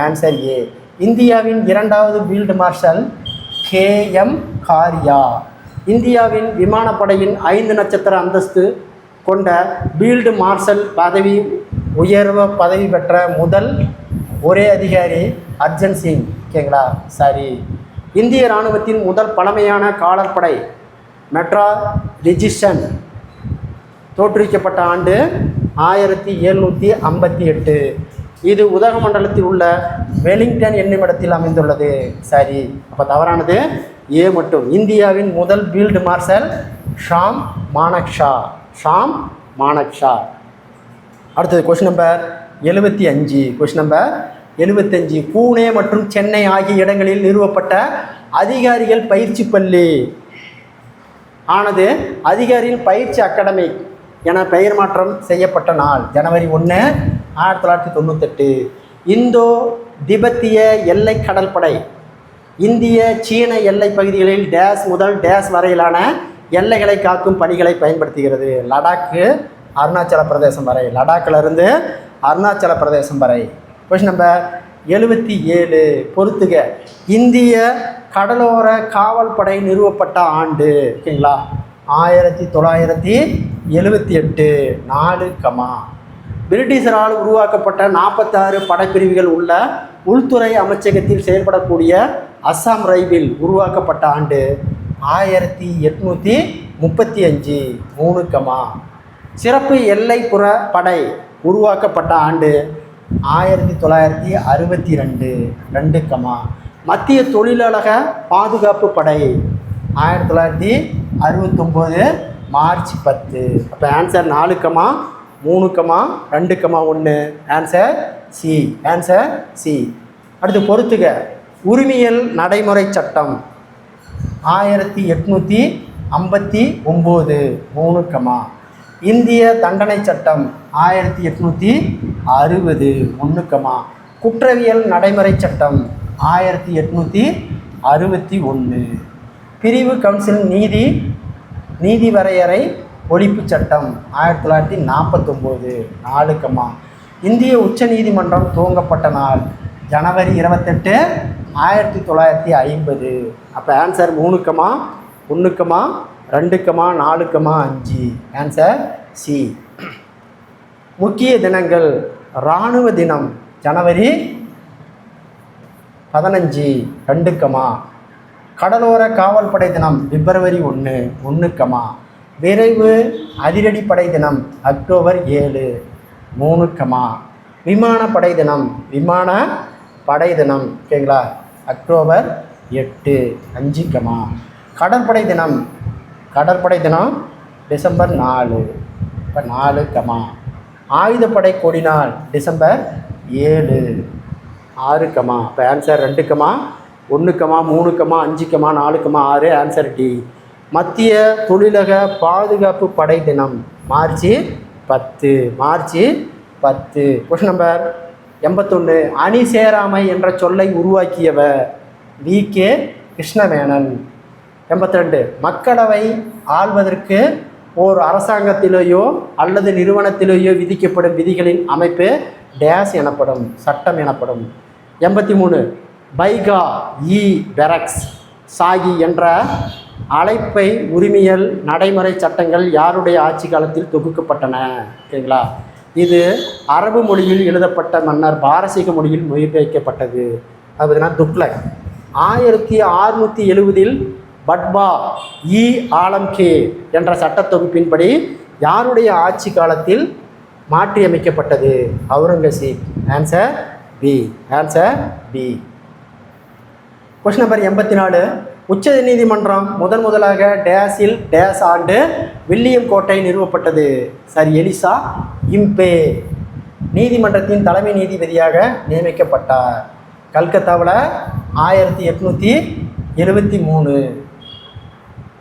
Answer A. இந்தியாவின் 2வது ஃபீல்டு மார்ஷல் KM காரியா. இந்தியாவின் விமானப்படையின் 5 நட்சத்திர அந்தஸ்து கொண்ட ஃபீல்டு மார்ஷல் உயர்வு பதவி பெற்ற முதல் ஒரே அதிகாரி அர்ஜன் சிங். ஓகேங்களா? சரி. இந்திய இராணுவத்தின் முதல் பழமையான காலாட்படை மெட்ரா ரெஜிஸ்டன் தோற்றுவிக்கப்பட்ட ஆண்டு 1758. இது உதகமண்டலத்தில் உள்ள வெலிங்டன் என்னுமிடத்தில் அமைந்துள்ளது. சரி. அப்போ தவறானது ஏ மட்டும். இந்தியாவின் முதல் ஃபீல்டு மார்ஷல் ஷாம் மானக்ஷா. அடுத்தது கொஸ்டின் நம்பர் 75. பூனே மற்றும் சென்னை ஆகிய இடங்களில் நிறுவப்பட்ட அதிகாரிகள் பயிற்சி பள்ளி ஆனது அதிகாரிகள் பயிற்சி அகாடமி என பெயர் மாற்றம் செய்யப்பட்ட நாள் ஜனவரி 1, 1998. இந்தோ திபெத்திய எல்லை கடற்படை இந்திய சீன எல்லை பகுதிகளில் டேஸ் முதல் டேஸ் வரையிலான எல்லைகளை காக்கும் பணிகளை பயன்படுத்துகிறது. லடாக்கு அருணாச்சல பிரதேசம் வரை. லடாக்கிலிருந்து அருணாச்சல பிரதேசம் வரை. Question number 77. பொறுத்துக. இந்திய கடலோர காவல் படை நிறுவப்பட்ட ஆண்டு. ஓகேங்களா? 1978. 4, பிரிட்டிஷரால் உருவாக்கப்பட்ட 46 படைப்பிரிவுகள் உள்ள உள்துறை அமைச்சகத்தில் செயல்படக்கூடிய அஸ்ஸாம் ரைபிள் உருவாக்கப்பட்ட ஆண்டு 1835. 3, சிறப்பு எல்லைப்புற படை உருவாக்கப்பட்ட ஆண்டு 1962. 2, மத்திய தொழிலாளக பாதுகாப்பு படை 1969 மார்ச் 10. அப்போ ஆன்சர் 4, 3, 2, 1. Answer C. அடுத்து பொறுத்துக. உரிமையல் நடைமுறை சட்டம் 1859. 3, இந்திய தண்டனை சட்டம் 1860 1, குற்றவியல் நடைமுறை சட்டம் 1861, பிரிவு கவுன்சில் நீதி வரையறை ஒழிப்பு சட்டம் 1949 4, இந்திய உச்ச நீதிமன்றம் துவங்கப்பட்ட நாள் ஜனவரி 28 1950. அப்போ ஆன்சர் 3, 1, 2, 4, 5. Answer C. முக்கிய தினங்கள் இராணுவ தினம் ஜனவரி 15 2, கடலோர காவல்படை தினம் பிப்ரவரி 1 1, விரைவு அதிரடிப்படை தினம் அக்டோபர் 7 3, விமானப்படை தினம் ஓகேங்களா அக்டோபர் 8 5, கடற்படை தினம் டிசம்பர் 4 இப்போ 4, ஆயுதப்படை கொடி நாள் டிசம்பர் 7 6, இப்போ ஆன்சர் 2, 1, 3, 5, 4, 6. Answer D. மத்திய தொழிலக பாதுகாப்பு படை தினம் மார்ச் 10 கொஸ்டின் நம்பர் 81. அணி சேராமை என்ற சொல்லை உருவாக்கியவர் V.K. கிருஷ்ணமேனன். 82. மக்களவை ஆள்வதற்கு ஓர் அரசாங்கத்திலேயோ அல்லது நிறுவனத்திலேயோ விதிக்கப்படும் விதிகளின் அமைப்பு டேஸ் எனப்படும், சட்டம் எனப்படும். 83. பைகா பெரக்ஸ் சாகி என்ற அழைப்பை உரிமையல் நடைமுறை சட்டங்கள் யாருடைய ஆட்சி காலத்தில் தொகுக்கப்பட்டன? ஓகேங்களா, இது அரபு மொழியில் எழுதப்பட்ட மன்னர் பாரசீக மொழியில் மொழிபெயர்க்கப்பட்டது. அதுனா துக்ளக். 1670 பட்பா ஆலம்கே என்ற சட்ட தொகுப்பின்படி யாருடைய ஆட்சி காலத்தில் மாற்றியமைக்கப்பட்டது? Aurangzeb. Answer B. Question number 84. உச்ச நீதிமன்றம் முதலாக டேஸில் டேஸ் ஆண்டு வில்லியம் கோட்டை நிறுவப்பட்டது? சரி, எலிசா இம்பே நீதிமன்றத்தின் தலைமை நீதிபதியாக நியமிக்கப்பட்டார். கல்கத்தாவில் 1873.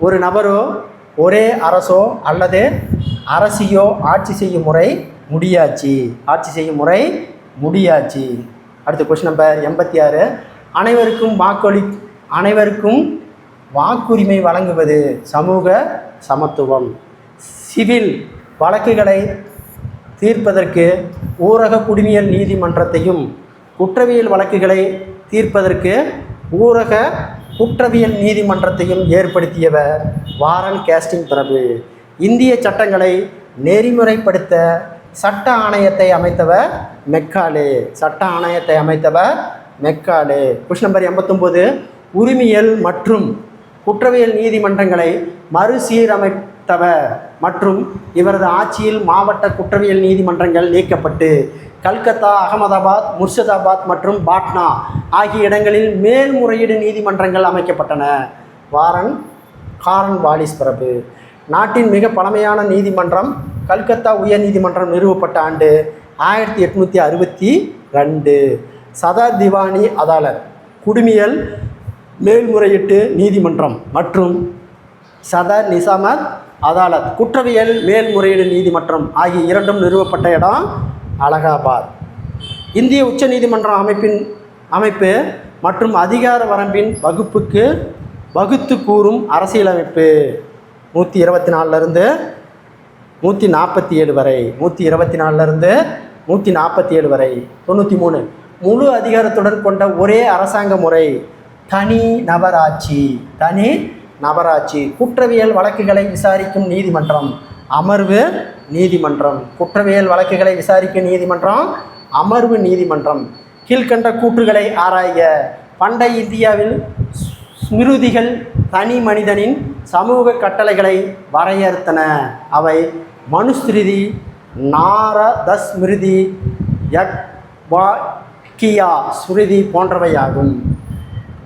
ஒரு நபரோ ஒரே அரசோ அல்லது அரசியோ ஆட்சி செய்யும் முறை முடியாட்சி. அடுத்த கொஸ்டின் நம்பர் 86. அனைவருக்கும் வாக்குரிமை வழங்குவது சமூக சமத்துவம். சிவில் வழக்குகளை தீர்ப்பதற்கு ஊரக குடிமையியல் நீதிமன்றத்தையும் குற்றவியல் வழக்குகளை தீர்ப்பதற்கு ஊரக குற்றவியல் நீதிமன்றத்தையும் ஏற்படுத்தியவர் வாரன் கேஸ்டிங் பிரபு. இந்திய சட்டங்களை நெறிமுறைப்படுத்த சட்ட ஆணையத்தை அமைத்தவர் மெக்காலே. Question number 89. உரிமையல் மற்றும் குற்றவியல் நீதிமன்றங்களை மறுசீரமைத்தவர் மற்றும் இவரது ஆட்சியில் மாவட்ட குற்றவியல் நீதிமன்றங்கள் நீக்கப்பட்டு கல்கத்தா, அகமதாபாத், முர்ஷிதாபாத் மற்றும் பாட்னா ஆகிய இடங்களில் மேல்முறையீடு நீதிமன்றங்கள் அமைக்கப்பட்டன. காரன் வாலிஸ் பிரபு. நாட்டின் மிக பழமையான நீதிமன்றம் கல்கத்தா உயர் நீதிமன்றம் நிறுவப்பட்ட ஆண்டு 1862. சதர் திவானி அதாலத் குடிமையல் மேல்முறையீட்டு நீதிமன்றம் மற்றும் சதர் நிசாமத் அதாலத் குற்றவியல் மேல்முறையீடு நீதிமன்றம் ஆகிய இரண்டும் நிறுவப்பட்ட இடம் அலகாபாத். இந்திய உச்ச நீதிமன்றம் அமைப்பு மற்றும் அதிகார வரம்பின் வகுத்து கூறும் அரசியலமைப்பு 124 147 வரை 147 வரை. 93. முழு அதிகாரத்துடன் கொண்ட ஒரே அரசாங்க முறை தனி நபராட்சி. குற்றவியல் வழக்குகளை விசாரிக்கும் நீதிமன்றம் அமர்வு நீதிமன்றம். குற்றவியல் வழக்குகளை விசாரிக்கும் நீதிமன்றம் அமர்வு நீதிமன்றம். கீழ்கண்ட கூற்றுகளை ஆராய. பண்டைய இந்தியாவில் ஸ்மிருதிகள் தனி மனிதனின் சமூக கட்டளைகளை வரையறுத்தன. அவை மனுஸ்மிருதி, நாரதஸ்மிருதி, யக்வாக்கியா ஸ்மிருதி போன்றவையாகும்.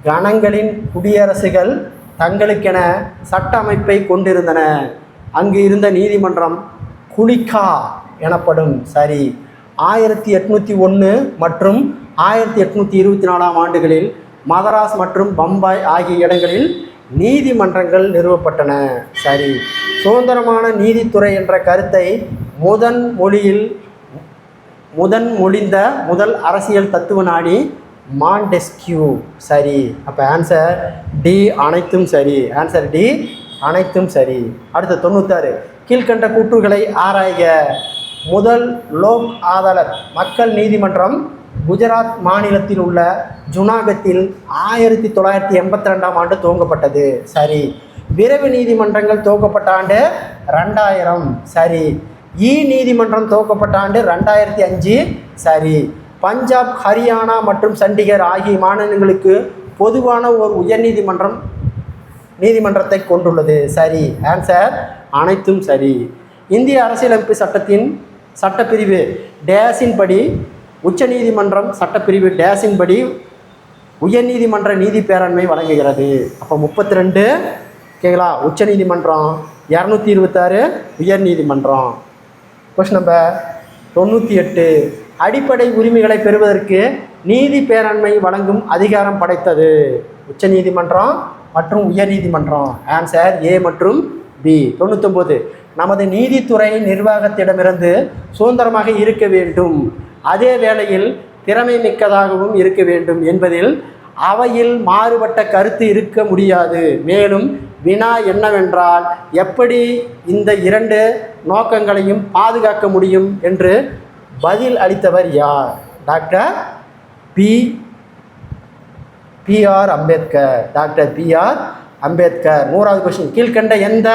கணங்களின் குடியரசுகள் தங்களுக்கென சட்ட அமைப்பை கொண்டிருந்தன. அங்கு இருந்த நீதிமன்றம் குலிகா எனப்படும். சரி. 1801 மற்றும் 1824 ஆண்டுகளில் மதராஸ் மற்றும் பம்பாய் ஆகிய இடங்களில் நீதிமன்றங்கள் நிறுவப்பட்டன. சரி. சுதந்திரமான நீதித்துறை என்ற கருத்தை முதன் மொழிந்த முதல் அரசியல் தத்துவ நாடி மாண்டெஸ்கியூ. சரி. அப்போ ஆன்சர் டி அனைத்தும் சரி. ஆன்சர் டி அனைத்தும் சரி. அடுத்து 96. கீழ்கண்ட கூற்றுகளை ஆராய்க. முதல் லோக் அதாலத் மக்கள் நீதிமன்றம் குஜராத் மாநிலத்தில் உள்ள ஜுனாகத்தில் 1982ஆம் ஆண்டு துவங்கப்பட்டது. சரி. விரைவு நீதிமன்றங்கள் துவக்கப்பட்ட ஆண்டு 2000. சரி. நீதிமன்றம் துவக்கப்பட்ட ஆண்டு 2005. சரி. பஞ்சாப், ஹரியானா மற்றும் சண்டிகர் ஆகிய மாநிலங்களுக்கு பொதுவான ஒரு நீதிமன்றத்தை கொண்டுள்ளது. சரி. ஆன்சர் அனைத்தும் சரி. இந்திய அரசியலமைப்பு சட்டத்தின் சட்டப்பிரிவு டேஸின் படி உச்ச நீதிமன்றம் சட்டப்பிரிவு டேஸின் படி உயர்நீதிமன்ற நீதி பேராண்மை வழங்குகிறது. அப்போ 32 ஓகேங்களா உச்ச நீதிமன்றம், 226 உயர் நீதிமன்றம். Question number 98. அடிப்படை உரிமைகளை பெறுவதற்கு நீதி பேராண்மை வழங்கும் அதிகாரம் படைத்தது உச்ச நீதிமன்றம் மற்றும் உயர் நீதிமன்றம். ஆன்சர் ஏ மற்றும் பி. 99. நமது நீதித்துறை நிர்வாகத்திடமிருந்து சுதந்திரமாக இருக்க வேண்டும், அதே வேளையில் திறமை மிக்கதாகவும் இருக்க வேண்டும் என்பதில் அவையில் மாறுபட்ட கருத்து இருக்க முடியாது. மேலும் வினா என்னவென்றால், எப்படி இந்த 2 நோக்கங்களையும் பாதுகாக்க முடியும் என்று பதில் அளித்தவர் யார்? Doctor B R. Ambedkar. Doctor B R. Ambedkar. 100வது கொஸ்டின். கீழ்கண்ட எந்த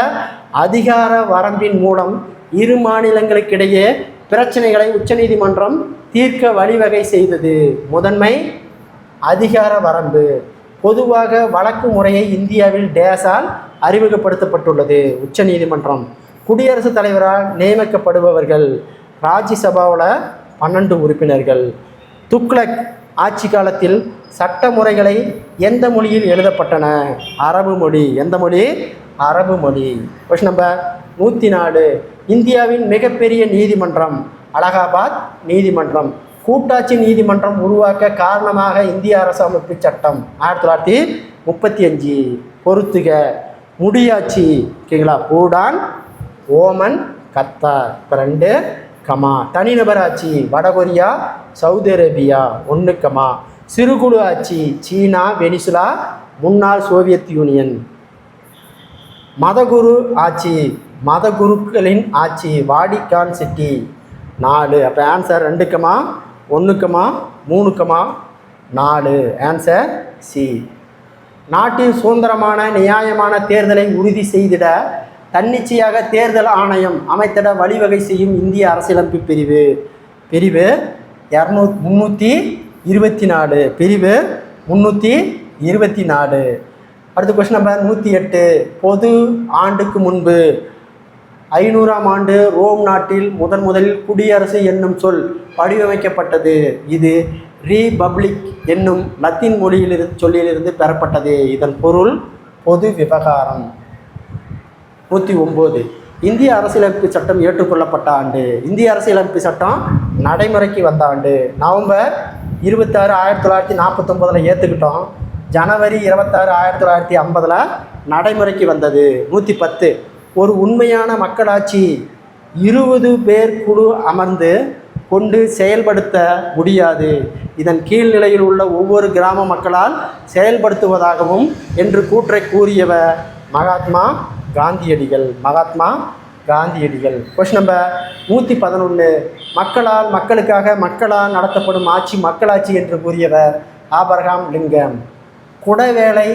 அதிகார வரம்பின் மூலம் இரு மாநிலங்களுக்கிடையே பிரச்சனைகளை உச்சநீதிமன்றம் தீர்க்க வழிவகை செய்தது? முதன்மை அதிகார வரம்பு. பொதுவாக வழக்கு முறையை இந்தியாவில் டேஸால் அறிமுகப்படுத்தப்பட்டுள்ளது உச்ச நீதிமன்றம். குடியரசுத் தலைவரால் நியமிக்கப்படுபவர்கள். ராஜ்யசபாவில் 12 உறுப்பினர்கள். துக்ளக் ஆட்சி காலத்தில் சட்ட முறைகளை எந்த மொழியில் எழுதப்பட்டன? அரபு மொழி. எந்த மொழி? அரபு மொழி. Question number 104. இந்தியாவின் மிகப்பெரிய நீதிமன்றம் அலகாபாத் நீதிமன்றம். கூட்டாட்சி நீதிமன்றம் உருவாக்க காரணமாக இந்திய அரசமைப்பு சட்டம் 1935. பொறுத்துக. முடியாட்சி ஓகேங்களா பூடான், ஓமன், கத்தார். 2 கமா. தனிநபர் ஆட்சி வடகொரியா, சவுதி அரேபியா. 1 சிறுகுழு ஆட்சி சீனா, வெனிசுலா, முன்னாள் சோவியத் யூனியன். மதகுரு ஆட்சி மதகுருக்களின் ஆட்சி வாடிகான் சிட்டி. 4. அப்போ ஆன்சர் 2 1 3 4. Answer C. நாட்டின் சுதந்திரமான நியாயமான தேர்தலை உறுதி செய்திட தன்னிச்சையாக தேர்தல் ஆணையம் அமைத்திட வழிவகை செய்யும் இந்திய அரசியலமைப்பு பிரிவு 324. பிரிவு 324. அடுத்த கொஸ்டின் நம்பர் 108. பொது ஆண்டுக்கு முன்பு 500ஆம் ஆண்டு ரோம் நாட்டில் முதலில் குடியரசு என்னும் சொல் வடிவமைக்கப்பட்டது. இது ரீபப்ளிக் என்னும் லத்தீன் சொல்லிலிருந்து பெறப்பட்டது. இதன் பொருள் பொது விவகாரம். 109. இந்திய அரசியலமைப்பு சட்டம் ஏற்றுக்கொள்ளப்பட்ட ஆண்டு. இந்திய அரசியலமைப்பு சட்டம் நடைமுறைக்கு வந்த ஆண்டு நவம்பர் 26 1949 ஏற்றுக்கிட்டோம். ஜனவரி 26 1950 நடைமுறைக்கு வந்தது. 110. ஒரு உண்மையான மக்களாட்சி 20 பேர் குழு அமர்ந்து கொண்டு செயல்படுத்த முடியாது. இதன் கீழ்நிலையில் உள்ள ஒவ்வொரு கிராம மக்களால் செயல்படுத்துவதாகவும் என்று கூற்றை கூறியவர் மகாத்மா காந்தியடிகள். Question number 111. மக்களால் மக்களுக்காக மக்களால் நடத்தப்படும் ஆட்சி மக்களாட்சி என்று கூறியவர் ஆபிரகாம் லிங்கன். குடவேளை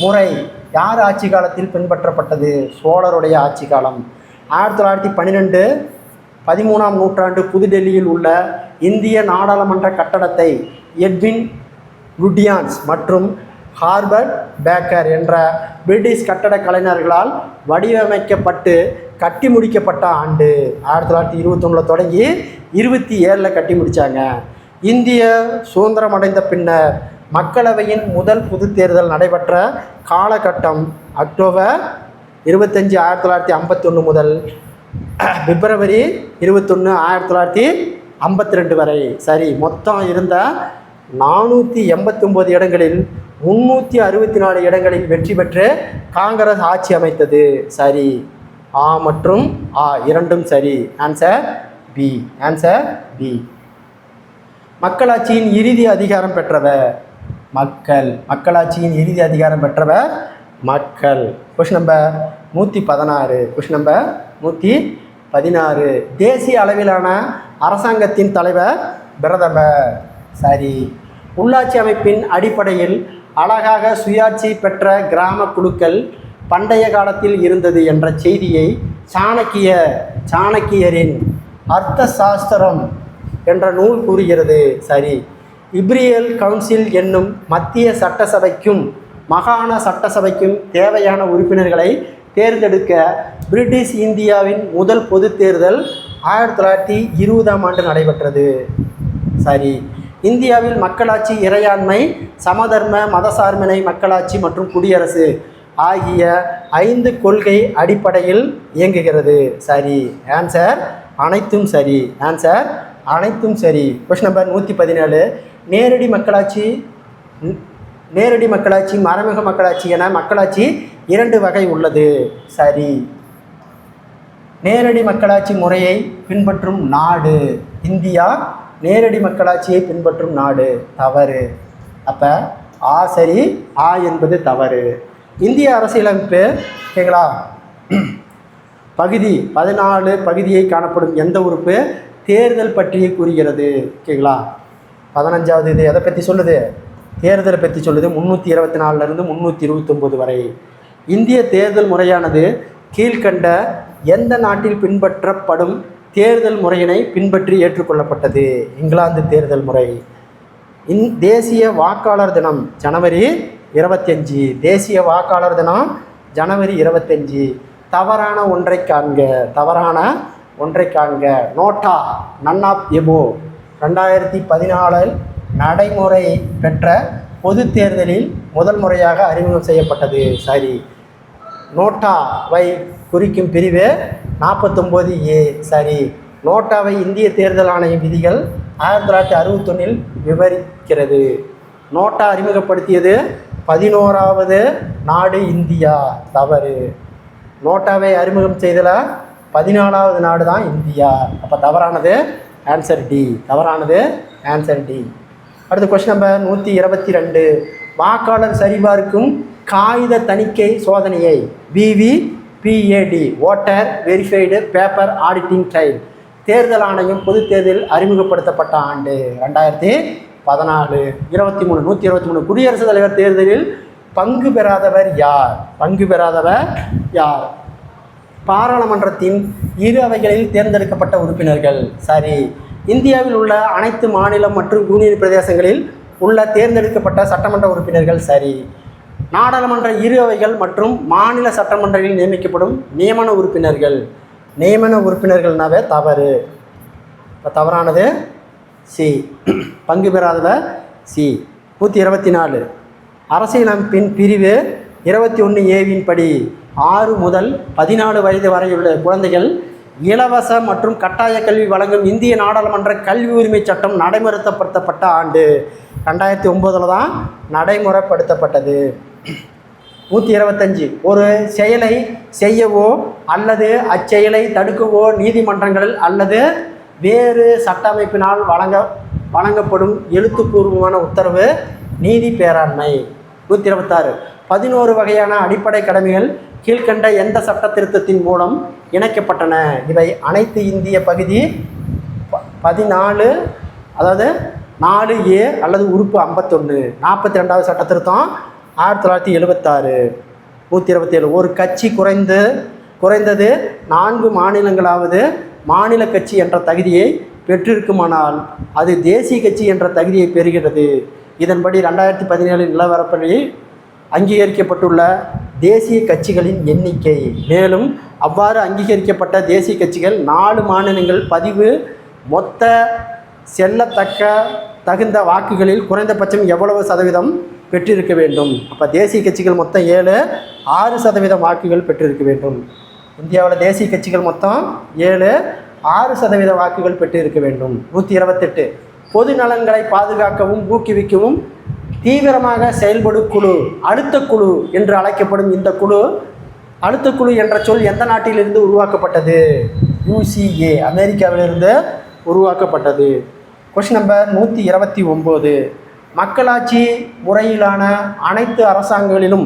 முறை யார் ஆட்சி காலத்தில் பின்பற்றப்பட்டது? சோழருடைய ஆட்சி காலம். 1912 13ஆம் நூற்றாண்டு புதுடெல்லியில் உள்ள இந்திய நாடாளுமன்ற கட்டடத்தை எட்வின் லுட்யான்ஸ் மற்றும் ஹார்பர்ட் பேக்கர் என்ற பிரிட்டிஷ் கட்டடக் கலைஞர்களால் வடிவமைக்கப்பட்டு கட்டி முடிக்கப்பட்ட ஆண்டு 1921 தொடங்கி 27 கட்டி முடித்தாங்க. இந்திய சுதந்திரம் அடைந்த பின்னர் மக்களவையின் முதல் பொது தேர்தல் நடைபெற்ற காலகட்டம் அக்டோபர் 25 1951 முதல் பிப்ரவரி 21 1952 வரை. சரி. மொத்தம் இருந்த 489 இடங்களில் 364 இடங்களில் வெற்றி பெற்று காங்கிரஸ் ஆட்சி அமைத்தது. சரி. ஆ மற்றும் ஆ இரண்டும் சரி. Answer B. Answer B. மக்களாட்சியின் இறுதி அதிகாரம் பெற்றவர் மக்கள். மக்களாட்சியின் இறுதி அதிகாரம் பெற்றவர் மக்கள். Question number 116. Question number 116. தேசிய அளவிலான அரசாங்கத்தின் தலைவர் பிரதமர். சரி. உள்ளாட்சி அமைப்பின் அடிப்படையில் அழகாக சுயாட்சி பெற்ற கிராம குழுக்கள் பண்டைய காலத்தில் இருந்தது என்ற செய்தியை சாணக்கியரின் அர்த்த சாஸ்திரம் என்ற நூல் கூறுகிறது. சரி. இப்ரியல் கவுன்சில் என்னும் மத்திய சட்டசபைக்கும் மாகாண சட்டசபைக்கும் தேவையான உறுப்பினர்களை தேர்ந்தெடுக்க பிரிட்டிஷ் இந்தியாவின் முதல் பொது தேர்தல் 1920 நடைபெற்றது. சரி. இந்தியாவில் மக்களாட்சி, இறையாண்மை, சமதர்ம மதசார்பினை மக்களாட்சி மற்றும் குடியரசு ஆகிய 5 கொள்கை அடிப்படையில் இயங்குகிறது. சரி. ஆன்சர் அனைத்தும் சரி. ஆன்சர் அனைத்தும் சரி. Question number 117. நேரடி மக்களாட்சி, மறைமுக மக்களாட்சி என மக்களாட்சி 2 வகை உள்ளது. சரி. நேரடி மக்களாட்சி முறையை பின்பற்றும் நாடு இந்தியா. நேரடி மக்களாட்சியை பின்பற்றும் நாடு தவறு. அப்போ ஆ சரி, ஆ என்பது தவறு. இந்திய அரசியலமைப்பு ஓகேங்களா, பகுதி 14 பகுதியை காணப்படும் எந்த உறுப்பு தேர்தல் பற்றி கூறுகிறது? ஓகேங்களா. 15வது இது எதை பற்றி சொல்லுது? தேர்தலை பற்றி சொல்லுது. 324 329 வரை. இந்திய தேர்தல் முறையானது கீழ்கண்ட எந்த நாட்டில் பின்பற்றப்படும் தேர்தல் முறையினை பின்பற்றி ஏற்றுக்கொள்ளப்பட்டது? இங்கிலாந்து தேர்தல் முறை. தேசிய வாக்காளர் தினம் ஜனவரி 25. தேசிய வாக்காளர் தினம் ஜனவரி 25. தவறான ஒன்றை காண்க. தவறான ஒன்றை காண்க. நோட்டா நன் ஆஃப் எபோ 2014 நடைமுறை பெற்ற பொது தேர்தலில் முதல் முறையாக அறிமுகம் செய்யப்பட்டது. சரி. நோட்டாவை குறிக்கும் பிரிவு 49A. சரி. நோட்டாவை இந்திய தேர்தல் ஆணைய விதிகள் 1961 விவரிக்கிறது. நோட்டா அறிமுகப்படுத்தியது 11வது நாடு இந்தியா. தவறு. நோட்டாவை அறிமுகம் செய்தல 14வது நாடு தான் இந்தியா. அப்போ தவறானது ஆன்சர் டி. தவறானது ஆன்சர் டி. அடுத்த கொஸ்டின் நம்பர் 122. வாக்காளர் சரிபார்க்கும் காகித தணிக்கை சோதனையை VVPAD voter verified paper auditing trial தேர்தல் ஆணையம் பொது தேர்தலில் அறிமுகப்படுத்தப்பட்ட ஆண்டு 2014. 123. குடியரசுத் தலைவர் தேர்தலில் பங்கு பெறாதவர் யார்? பங்கு பெறாதவர் யார்? பாராளுமன்றத்தின் இரு அவைகளில் தேர்ந்தெடுக்கப்பட்ட உறுப்பினர்கள். சரி. இந்தியாவில் உள்ள அனைத்து மாநிலம் மற்றும் யூனியன் பிரதேசங்களில் உள்ள தேர்ந்தெடுக்கப்பட்ட சட்டமன்ற உறுப்பினர்கள். சரி. நாடாளுமன்ற இரு அவைகள் மற்றும் மாநில சட்டமன்றங்களில் நியமிக்கப்படும் நியமன உறுப்பினர்கள். நியமன உறுப்பினர்கள்னாவே தவறு. இப்போ தவறானது சி. பங்கு பெறாதவர் சி. 124. அரசியலமைப்பின் பிரிவு 21A படி 6 முதல் 14 வயது வரையுள்ள குழந்தைகள் இலவச மற்றும் கட்டாய கல்வி வழங்கும் இந்திய நாடாளுமன்ற கல்வி உரிமை சட்டம் நடைமுறைப்படுத்தப்பட்ட ஆண்டு 2009 தான் நடைமுறைப்படுத்தப்பட்டது. 125. ஒரு செயலை செய்யவோ அல்லது அச்செயலை தடுக்கவோ நீதிமன்றங்கள் அல்லது வேறு சட்ட அமைப்பினால் வழங்கப்படும் எழுத்துப்பூர்வமான உத்தரவு நீதி பேராண்மை. 126. 11 வகையான அடிப்படை கடமைகள் கீழ்கண்ட எந்த சட்ட திருத்தத்தின் மூலம் இணைக்கப்பட்டன? இவை அனைத்து இந்திய பகுதி 14 அதாவது 4A அல்லது உறுப்பு 51. 42வது சட்ட திருத்தம் 1976. 127. ஒரு கட்சி குறைந்தது 4 மாநிலங்களாவது மாநில கட்சி என்ற தகுதியை பெற்றிருக்குமானால் அது தேசிய கட்சி என்ற தகுதியை பெறுகிறது. இதன்படி 2017 நிலவரப்படி அங்கீகரிக்கப்பட்டுள்ள தேசிய கட்சிகளின் எண்ணிக்கை. மேலும் அவ்வாறு அங்கீகரிக்கப்பட்ட தேசிய கட்சிகள் 4 மாநிலங்கள் பதிவு மொத்த தகுந்த வாக்குகளில் குறைந்தபட்சம் எவ்வளவு சதவீதம் பெற்றிருக்க வேண்டும்? அப்போ தேசிய கட்சிகள் மொத்தம் 6% வாக்குகள் பெற்றிருக்க வேண்டும். இந்தியாவில் தேசிய கட்சிகள் மொத்தம் 6% வாக்குகள் பெற்றிருக்க வேண்டும். 128. பொது நலன்களை பாதுகாக்கவும் ஊக்குவிக்கவும் தீவிரமாக செயல்படும் குழு அழுத்த குழு என்று அழைக்கப்படும் இந்த குழு அழுத்தக்குழு என்ற சொல் எந்த நாட்டிலிருந்து உருவாக்கப்பட்டது? யுசிஏ, அமெரிக்காவிலிருந்து உருவாக்கப்பட்டது. Question number 129. மக்களாட்சி முறையிலான அனைத்து அரசாங்கங்களிலும்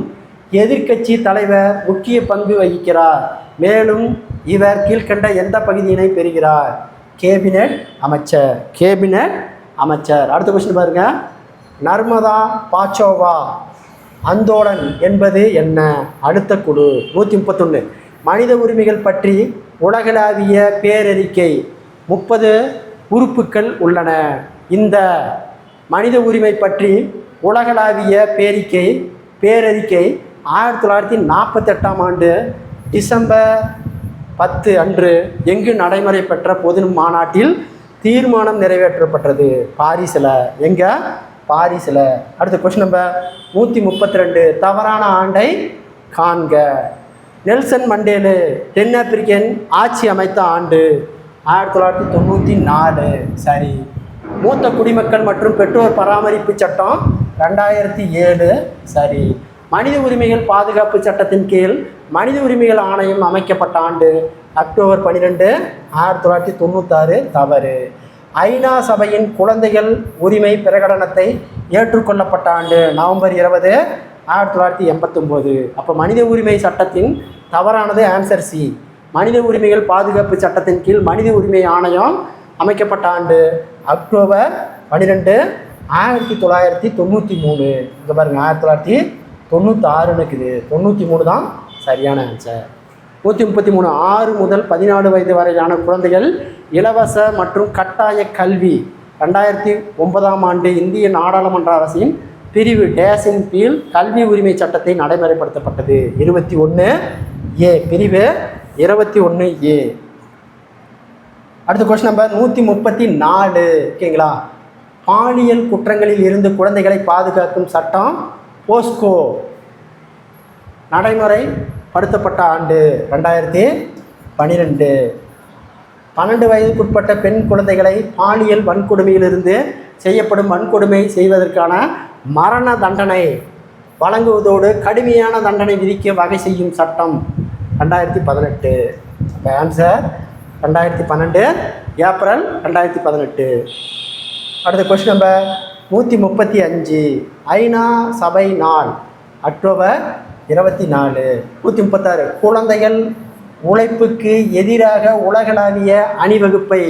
எதிர்க்கட்சி தலைவர் முக்கிய பங்கு வகிக்கிறார். மேலும் இவர் கீழ்கண்ட எந்த பகுதியினை பெறுகிறார்? கேபினட் அமைச்சர். கேபினட் அமைச்சர். அடுத்த கொஸ்டின் பாருங்க. நர்மதா பாச்சோவா ஆந்தோலன் என்பது என்ன? அடுத்த குழு. 131. மனித உரிமைகள் பற்றி உலகளாவிய பேரறிக்கை 30 உறுப்புக்கள் உள்ளன. இந்த மனித உரிமை பற்றி உலகளாவிய பேரறிக்கை 1948ஆம் ஆண்டு டிசம்பர் 10 அன்று எங்கு நடைமுறை பெற்ற பொது மாநாட்டில் தீர்மானம் நிறைவேற்றப்பட்டது? பாரிஸில். எங்கே? பாரிஸில். அடுத்த கொஸ்டின் நம்பர் 132. தவறான ஆண்டை காண்க. நெல்சன் மண்டேலு தென்னாப்பிரிக்கன் ஆட்சி அமைத்த ஆண்டு 1994. சரி. மூத்த குடிமக்கள் மற்றும் பெற்றோர் பராமரிப்பு சட்டம் 2007. சரி. மனித உரிமைகள் பாதுகாப்பு சட்டத்தின் கீழ் மனித உரிமைகள் ஆணையம் அமைக்கப்பட்ட ஆண்டு அக்டோபர் 12, 1996. தவறு. ஐநா சபையின் குழந்தைகள் உரிமை பிரகடனத்தை ஏற்றுக்கொள்ளப்பட்ட ஆண்டு நவம்பர் 20, 1989. அப்போ மனித உரிமை சட்டத்தின் தவறானது ஆன்சர் சி. மனித உரிமைகள் பாதுகாப்பு சட்டத்தின் கீழ் மனித உரிமை ஆணையம் அமைக்கப்பட்ட ஆண்டு அக்டோபர் 12, 1993. இங்கே பாருங்க, 1996 இருக்குது. 93 தான் சரியான ஆன்சர். 133. 6 முதல் 14 வயது வரையிலான குழந்தைகள் இலவச மற்றும் கட்டாய கல்வி 2009ஆம் ஆண்டு இந்திய நாடாளுமன்ற அரசின் பிரிவு டேஸின் கீழ் கல்வி உரிமை சட்டத்தை நடைமுறைப்படுத்தப்பட்டது. 21A. பிரிவு 21A. அடுத்த கொஸ்டின் நம்பர் 134. ஓகேங்களா? பாலியல் குற்றங்களில் இருந்து குழந்தைகளை பாதுகாக்கும் சட்டம் போஸ்கோ நடைமுறைப்படுத்தப்பட்ட ஆண்டு 2012. 12 வயதுக்குட்பட்ட பெண் குழந்தைகளை பாலியல் வன்கொடுமையிலிருந்து செய்யப்படும் வன்கொடுமை செய்வதற்கான மரண தண்டனை வழங்குவதோடு கடுமையான தண்டனை விதிக்க வகை செய்யும் சட்டம் 2018. அப்போ ஆன்சர் 2012, ஏப்ரல் 2018. அடுத்த கொஸ்டின் நம்பர் 135. ஐநா சபை நாள் அக்டோபர் 24. 136. குழந்தைகள் உழைப்புக்கு எதிராக உலகளாவிய அணிவகுப்பை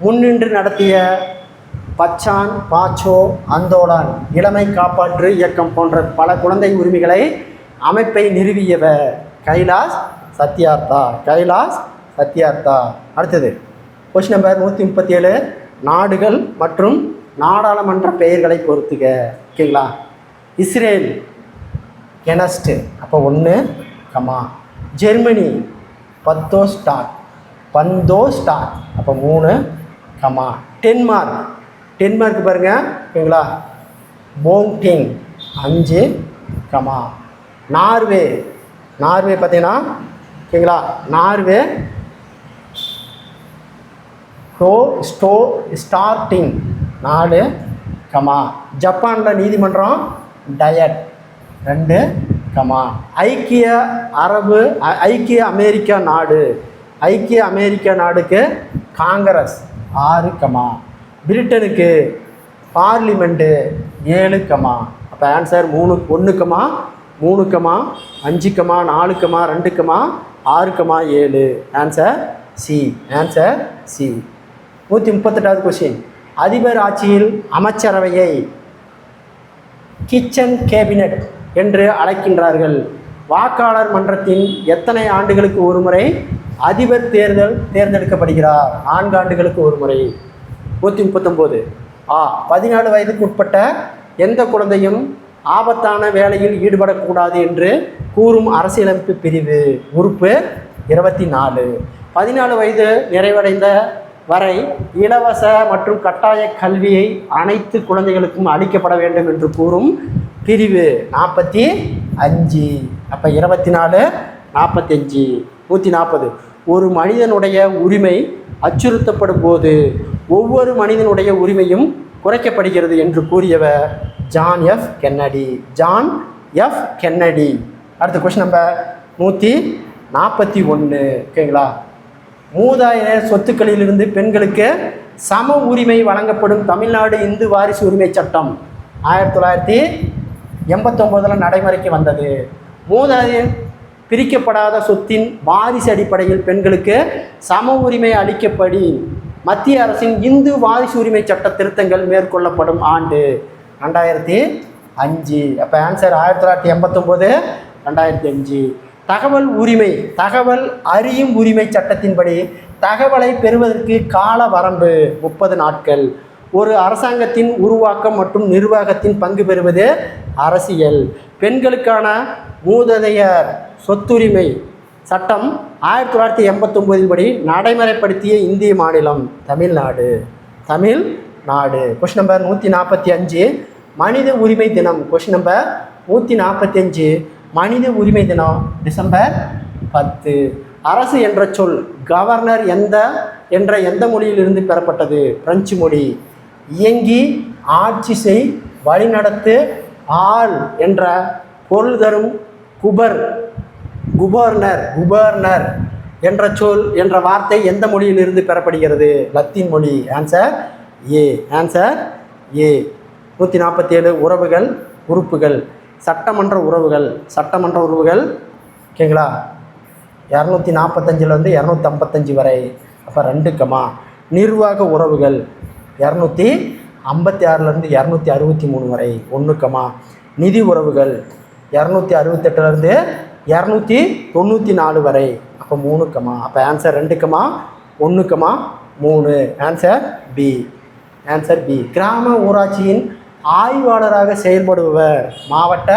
முன்னின்று நடத்திய பச்சான் பாச்சோ ஆந்தோலன், இளமை காப்பாற்று இயக்கம் போன்ற பல குழந்தை உரிமைகளை அமைப்பை நிறுவியவர் கைலாஷ் சத்யார்த்தா. கைலாஷ் சத்யார்த்தா. அடுத்தது கொஸ்டின் நம்பர் 137. நாடுகள் மற்றும் நாடாளுமன்ற பெயர்களை பொறுத்துக. ஓகேங்களா? இஸ்ரேல் கெனஸ்ட், அப்போ 1, ஜெர்மனி பந்தோஸ்டாட், அப்போ 3, டென்மார்க் பாருங்கள். ஓகேங்களா? போங்டிங் 5, நார்வே பார்த்தீங்கன்னா ஓகேங்களா, நார்வே ஸ்டார்டிங் 4, ஜப்பானில் நீதிமன்றம் டயட் 2, ஐக்கிய அமெரிக்கா நாடுக்கு காங்கிரஸ் 6, பிரிட்டனுக்கு பார்லிமெண்ட்டு 7, அப்போ answer 3, 1, 3, 5, 4, 2, 6, 7. Answer C. Answer C. 138வது கொஸ்டின். அதிபர் ஆட்சியில் அமைச்சரவையை கிச்சன் கேபினட் என்று அழைக்கின்றார்கள். வாக்காளர் மன்றத்தின் எத்தனை ஆண்டுகளுக்கு ஒரு முறை அதிபர் தேர்ந்தெடுக்கப்படுகிறார்? 4 ஆண்டுகளுக்கு ஒரு முறை. 139. 14 வயதுக்கு உட்பட்ட எந்த குழந்தையும் ஆபத்தான வேலையில் ஈடுபடக்கூடாது என்று கூறும் அரசியலமைப்பு பிரிவு உறுப்பு 24. 14 வயது நிறைவடைந்த வரை இலவச மற்றும் கட்டாய கல்வியை அனைத்து குழந்தைகளுக்கும் அளிக்கப்பட வேண்டும் என்று கூறும் பிரிவு 45. அப்போ 24, 45. 140. ஒரு மனிதனுடைய உரிமை அச்சுறுத்தப்படும் போது ஒவ்வொரு மனிதனுடைய உரிமையும் குறைக்கப்படுகிறது என்று கூறியவர் ஜான் எஃப் கென்னடி. அடுத்த கொஸ்டின் நம்பர் 141. ஓகேங்களா? மூதாதைய சொத்துக்களிலிருந்து பெண்களுக்கு சம உரிமை வழங்கப்படும் தமிழ்நாடு இந்து வாரிசு உரிமை சட்டம் 1989 நடைமுறைக்கு வந்தது. மூதாதைய பிரிக்கப்படாத சொத்தின் வாரிசு அடிப்படையில் பெண்களுக்கு சம உரிமை அளிக்கப்படி மத்திய அரசின் இந்து வாரிசு உரிமை சட்ட திருத்தங்கள் மேற்கொள்ளப்படும் ஆண்டு 2005. அப்போ ஆன்சர் 1989, 2005. தகவல் அறியும் உரிமை சட்டத்தின்படி தகவலை பெறுவதற்கு கால வரம்பு 30 நாட்கள். ஒரு அரசாங்கத்தின் உருவாக்கம் மற்றும் நிர்வாகத்தின் பங்கு பெறுவது அரசியல். பெண்களுக்கான மூதாதையர் சொத்துரிமை சட்டம் 1989 படி நடைமுறைப்படுத்திய இந்திய மாநிலம் தமிழ்நாடு. Question number 145. மனித உரிமை தினம். Question number 145. மனித உரிமை தினம் டிசம்பர் 10. அரசு என்ற சொல் கவர்னர் என்ற எந்த மொழியிலிருந்து பெறப்பட்டது? பிரெஞ்சு மொழி. இயங்கி, ஆட்சி செய், வழிநடத்து, ஆள் என்ற பொருள் தரும் குபர்னர் என்ற வார்த்தை எந்த மொழியிலிருந்து பெறப்படுகிறது? லத்தீன் மொழி. Answer A. 147. உறவுகள், உறுப்புகள். சட்டமன்ற உறவுகள். ஓகேங்களா? 245 255 வரை. அப்போ 2, நிர்வாக உறவுகள் 256 263 வரை. 1, நிதி உறவுகள் 268 294 வரை. அப்போ 3, அப்போ ஆன்சர் 2, 1, 3. Answer B. கிராம ஊராட்சியின் ஆய்வாளராக செயல்படுபவர் மாவட்ட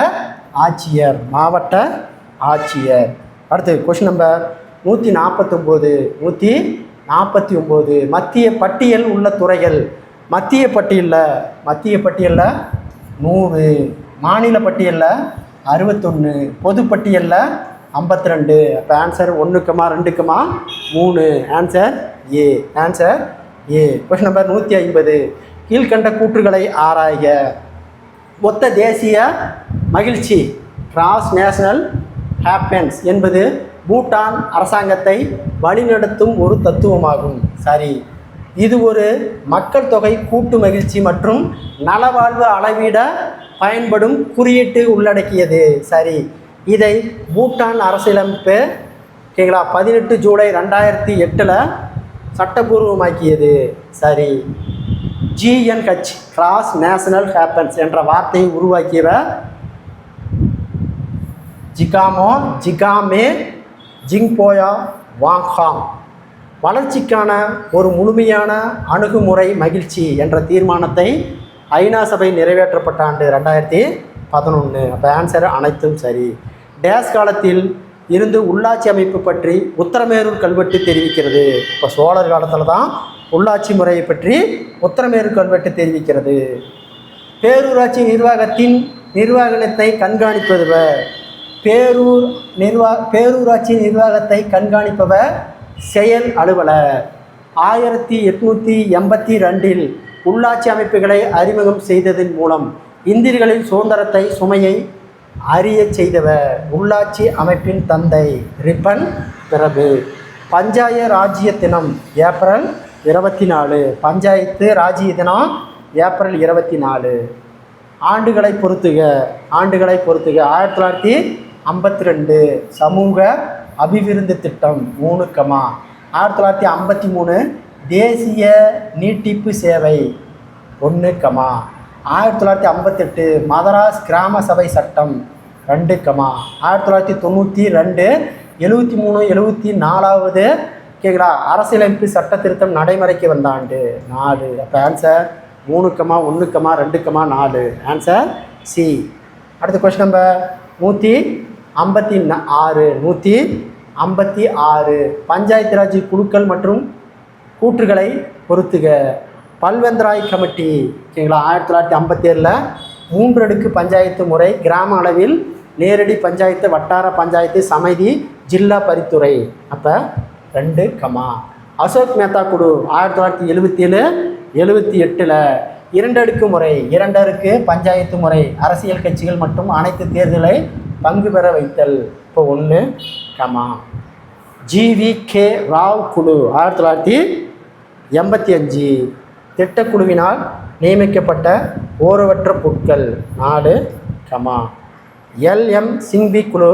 ஆட்சியர். அடுத்து கொஸ்டின் நம்பர் 149. மத்திய பட்டியல் உள்ள துறைகள். மத்திய பட்டியலில் 100, மாநில பட்டியலில் 61, பொது பட்டியலில் 52. அப்போ answer 1, 2, 3. Answer A. Question number 150. கீழ்கண்ட கூற்றுகளை ஆராய்க. மொத்த தேசிய மகிழ்ச்சி கிராஸ் நேஷனல் ஹாப்பினஸ் என்பது பூட்டான் அரசாங்கத்தை வழிநடத்தும் ஒரு தத்துவமாகும். சரி. இது ஒரு மக்கள் தொகை கூட்டு மகிழ்ச்சி மற்றும் நலவாழ்வு அளவிட பயன்படும் குறியீட்டு உள்ளடக்கியது. சரி. இதை பூட்டான் அரசியலமைப்பு, ஓகேங்களா, 18 ஜூலை 2008 சட்டபூர்வமாக்கியது. சரி. GNH கிராஸ் நேஷனல் ஹாப்பினஸ் என்ற வார்த்தையை உருவாக்கியவர் ஜிகாமே ஜிங்போயா வாங்ஹாங். வளர்ச்சிக்கான ஒரு முழுமையான அணுகுமுறை மகிழ்ச்சி என்ற தீர்மானத்தை ஐநா சபை நிறைவேற்றப்பட்ட ஆண்டு 2011. அப்போ ஆன்சர் அனைத்தும் சரி. டேஸ் காலத்தில் இருந்து உள்ளாட்சி அமைப்பு பற்றி உத்தரமேரூர் கல்வெட்டு தெரிவிக்கிறது. இப்போ சோழர் காலத்தில் தான் உள்ளாட்சி முறையை பற்றி உத்தரமேரூர் கல்வெட்டு தெரிவிக்கிறது. பேரூராட்சி நிர்வாகத்தின் நிர்வாகத்தை கண்காணிப்பவர் பேரூராட்சி நிர்வாகத்தை கண்காணிப்பவர் செயல் அலுவலர். 1882 உள்ளாட்சி அமைப்புகளை அறிமுகம் செய்ததன் மூலம் இந்தியர்களின் சுமையை அறிய செய்தவர் உள்ளாட்சி அமைப்பின் தந்தை ரிப்பன் பிரபு. பஞ்சாய ராஜ்ய தினம் ஏப்ரல் 24. பஞ்சாயத்து ராஜ்ய தினம் ஏப்ரல் 24. ஆண்டுகளை பொறுத்துக 1952 சமூக அபிவிருத்தி திட்டம் 3, 1953 தேசிய நீட்டிப்பு சேவை 1, 1958 மதராஸ் கிராம சபை சட்டம் 2, 1992 73 74வது கேட்குறா அரசியலமைப்பு சட்ட திருத்தம் நடைமுறைக்கு வந்த ஆண்டு 4. அப்போ ஆன்சர் 3, 1, 2, 4. Answer C. அடுத்த கொஸ்டின் நம்பர் 156. பஞ்சாயத்து ராஜ் குழுக்கள் மற்றும் கூற்றுகளை பொறுத்துக. பல்வந்தராய் கமிட்டி, ஓகேங்களா, 1957 3 அடுக்கு பஞ்சாயத்து முறை, கிராம அளவில் நேரடி பஞ்சாயத்து, வட்டார பஞ்சாயத்து, சமைதி, ஜில்லா பரித்துறை. அப்போ 2, அசோக் மேத்தா குழு 1977 78 2 அடுக்கு முறை, 2 அடுக்கு பஞ்சாயத்து முறை, அரசியல் கட்சிகள் மற்றும் அனைத்து தேர்தலை பங்கு பெற வைத்தல். இப்போ 1, GVK ராவ் குழு 1985 திட்டக்குழுவினால் நியமிக்கப்பட்ட ஓரவற்ற பொருட்கள் 4, LM சிங்வி குழு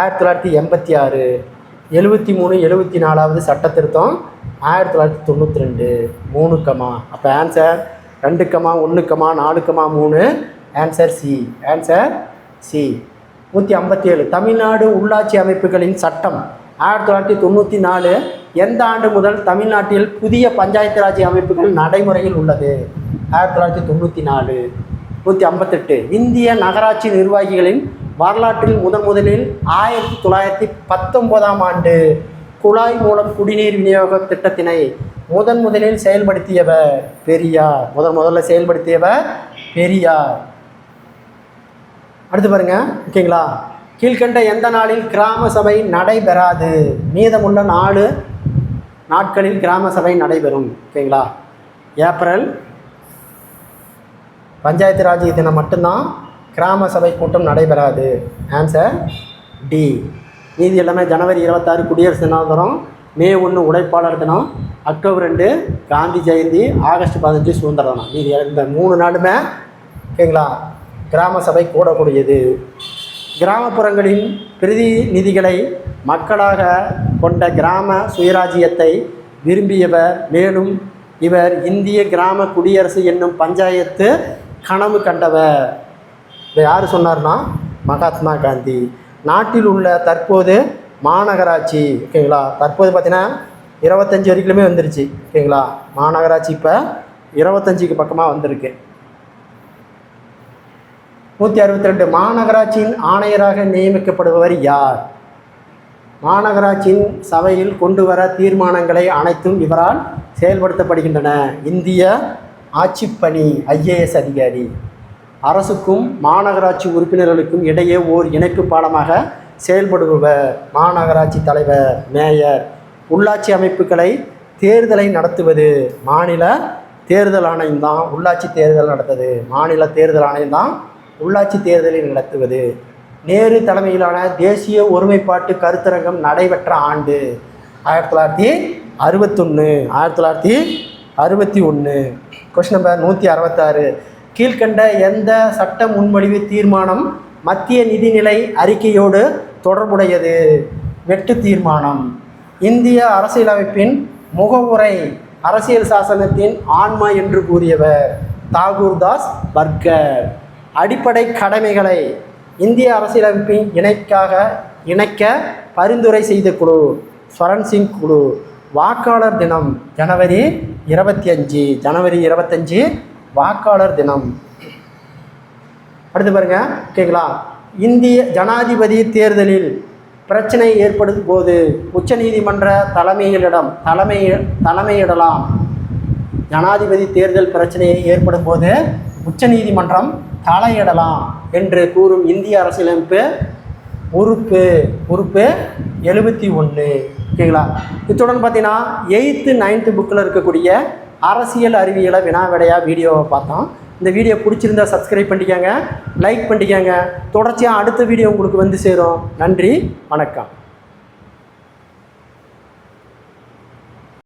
1986 73 74வது சட்ட திருத்தம் 1992 3, அப்போ answer 2, 1, 4, 3 answer C. Answer C. 157 Tamil Nadu உள்ளாட்சி அமைப்புகளின் சட்டம் 1994 எந்த ஆண்டு முதல் தமிழ்நாட்டில் புதிய பஞ்சாயத்து ராஜ் அமைப்புகள் நடைமுறையில் உள்ளது? 1994. 158 இந்திய நகராட்சி நிர்வாகிகளின் வரலாற்றில் முதலில் 1919ஆம் ஆண்டு குழாய் மூலம் குடிநீர் விநியோக திட்டத்தினை முதலில் செயல்படுத்தியவர் பெரியார். முதல்ல செயல்படுத்தியவர் பெரியார். அடுத்து பாருங்க, ஓகேங்களா? கீழ்கண்ட எந்த நாளில் கிராம சபை நடைபெறாது? மீதமுள்ள 4 நாட்களில் கிராம சபை நடைபெறும். ஓகேங்களா? ஏப்ரல் பஞ்சாயத்து ராஜ் தினம் மட்டும்தான் கிராம சபை கூட்டம் நடைபெறாது. Answer D. மீதி எல்லாமே ஜனவரி 26 குடியரசு தினம், மே 1 உழைப்பாளர் தினம், அக்டோபர் 2 காந்தி ஜெயந்தி, ஆகஸ்ட் 15 சுதந்திர தினம். மீதி இந்த 3 நாளுமே ஓகேங்களா கிராம சபை கூடக்கூடியது. கிராமப்புறங்களின் பிரதிநிதிகளை மக்களாக கொண்ட கிராம சுயராஜ்யத்தை விரும்பியவர். மேலும் இவர் இந்திய கிராம குடியரசு என்னும் பஞ்சாயத்து கனவு கண்டவர். இதை யார் சொன்னார்னா மகாத்மா காந்தி. நாட்டில் உள்ள தற்போது மாநகராட்சி, ஓகேங்களா, தற்போது பார்த்தீங்கன்னா 25 வரைக்குமே வந்துருச்சு. ஓகேங்களா, மாநகராட்சி இப்போ 25க்கு பக்கமாக வந்திருக்கு. 162 மாநகராட்சியின் ஆணையராக நியமிக்கப்படுபவர் யார்? மாநகராட்சியின் சபையில் கொண்டு வர தீர்மானங்களை அனைத்தும் இவரால் செயல்படுத்தப்படுகின்றன. இந்திய ஆட்சிப்பணி IAS அதிகாரி. அரசுக்கும் மாநகராட்சி உறுப்பினர்களுக்கும் இடையே ஓர் இணைப்பு பாலமாக செயல்படுபவர் மாநகராட்சி தலைவர், மேயர். உள்ளாட்சி அமைப்புகளை தேர்தலை நடத்துவது மாநில தேர்தல் ஆணையம் தான். உள்ளாட்சி தேர்தல் நடத்துது மாநில தேர்தல் ஆணையம் தான். உள்ளாட்சி தேர்தலை நடத்துவது. நேரு தலைமையிலான தேசிய ஒருமைப்பாட்டு கருத்தரங்கம் நடைபெற்ற ஆண்டு 1961. 1961. கொஸ்டின் நம்பர் 166 கீழ்கண்ட எந்த சட்ட முன்மொழிவு தீர்மானம் மத்திய நிதிநிலை அறிக்கையோடு தொடர்புடையது? வெட்டு தீர்மானம். இந்திய அரசியலமைப்பின் முகவுரை அரசியல் சாசனத்தின் ஆன்மா என்று கூறியவர் தாகூர்தாஸ் பர்கர். அடிப்படை கடமைகளை இந்திய அரசியலமைப்பின் இணைக்க பரிந்துரை செய்த குழு ஸ்வரன் சிங் குழு. வாக்காளர் தினம் ஜனவரி 25 வாக்காளர் தினம். அடுத்து பாருங்க, ஓகேங்களா? இந்திய ஜனாதிபதி தேர்தலில் பிரச்சனை ஏற்படும் போது உச்சநீதிமன்ற தலைமையிடலாம். ஜனாதிபதி தேர்தல் பிரச்சனையை ஏற்படும் போது உச்சநீதிமன்றம் தலையிடலாம் என்று கூறும் இந்திய அரசியலமைப்பு உறுப்பு 71. ஓகேங்களா? இத்துடன் பார்த்தீங்கன்னா 8th 9th புக்கில் இருக்கக்கூடிய அரசியல் அறிவியலை வினாவிடையாக வீடியோவை பார்த்தோம். இந்த வீடியோ பிடிச்சிருந்தா சப்ஸ்கிரைப் பண்ணிக்கோங்க, லைக் பண்ணிக்கோங்க. தொடர்ச்சியாக அடுத்த வீடியோ உங்களுக்கு வந்து சேரும். நன்றி, வணக்கம்.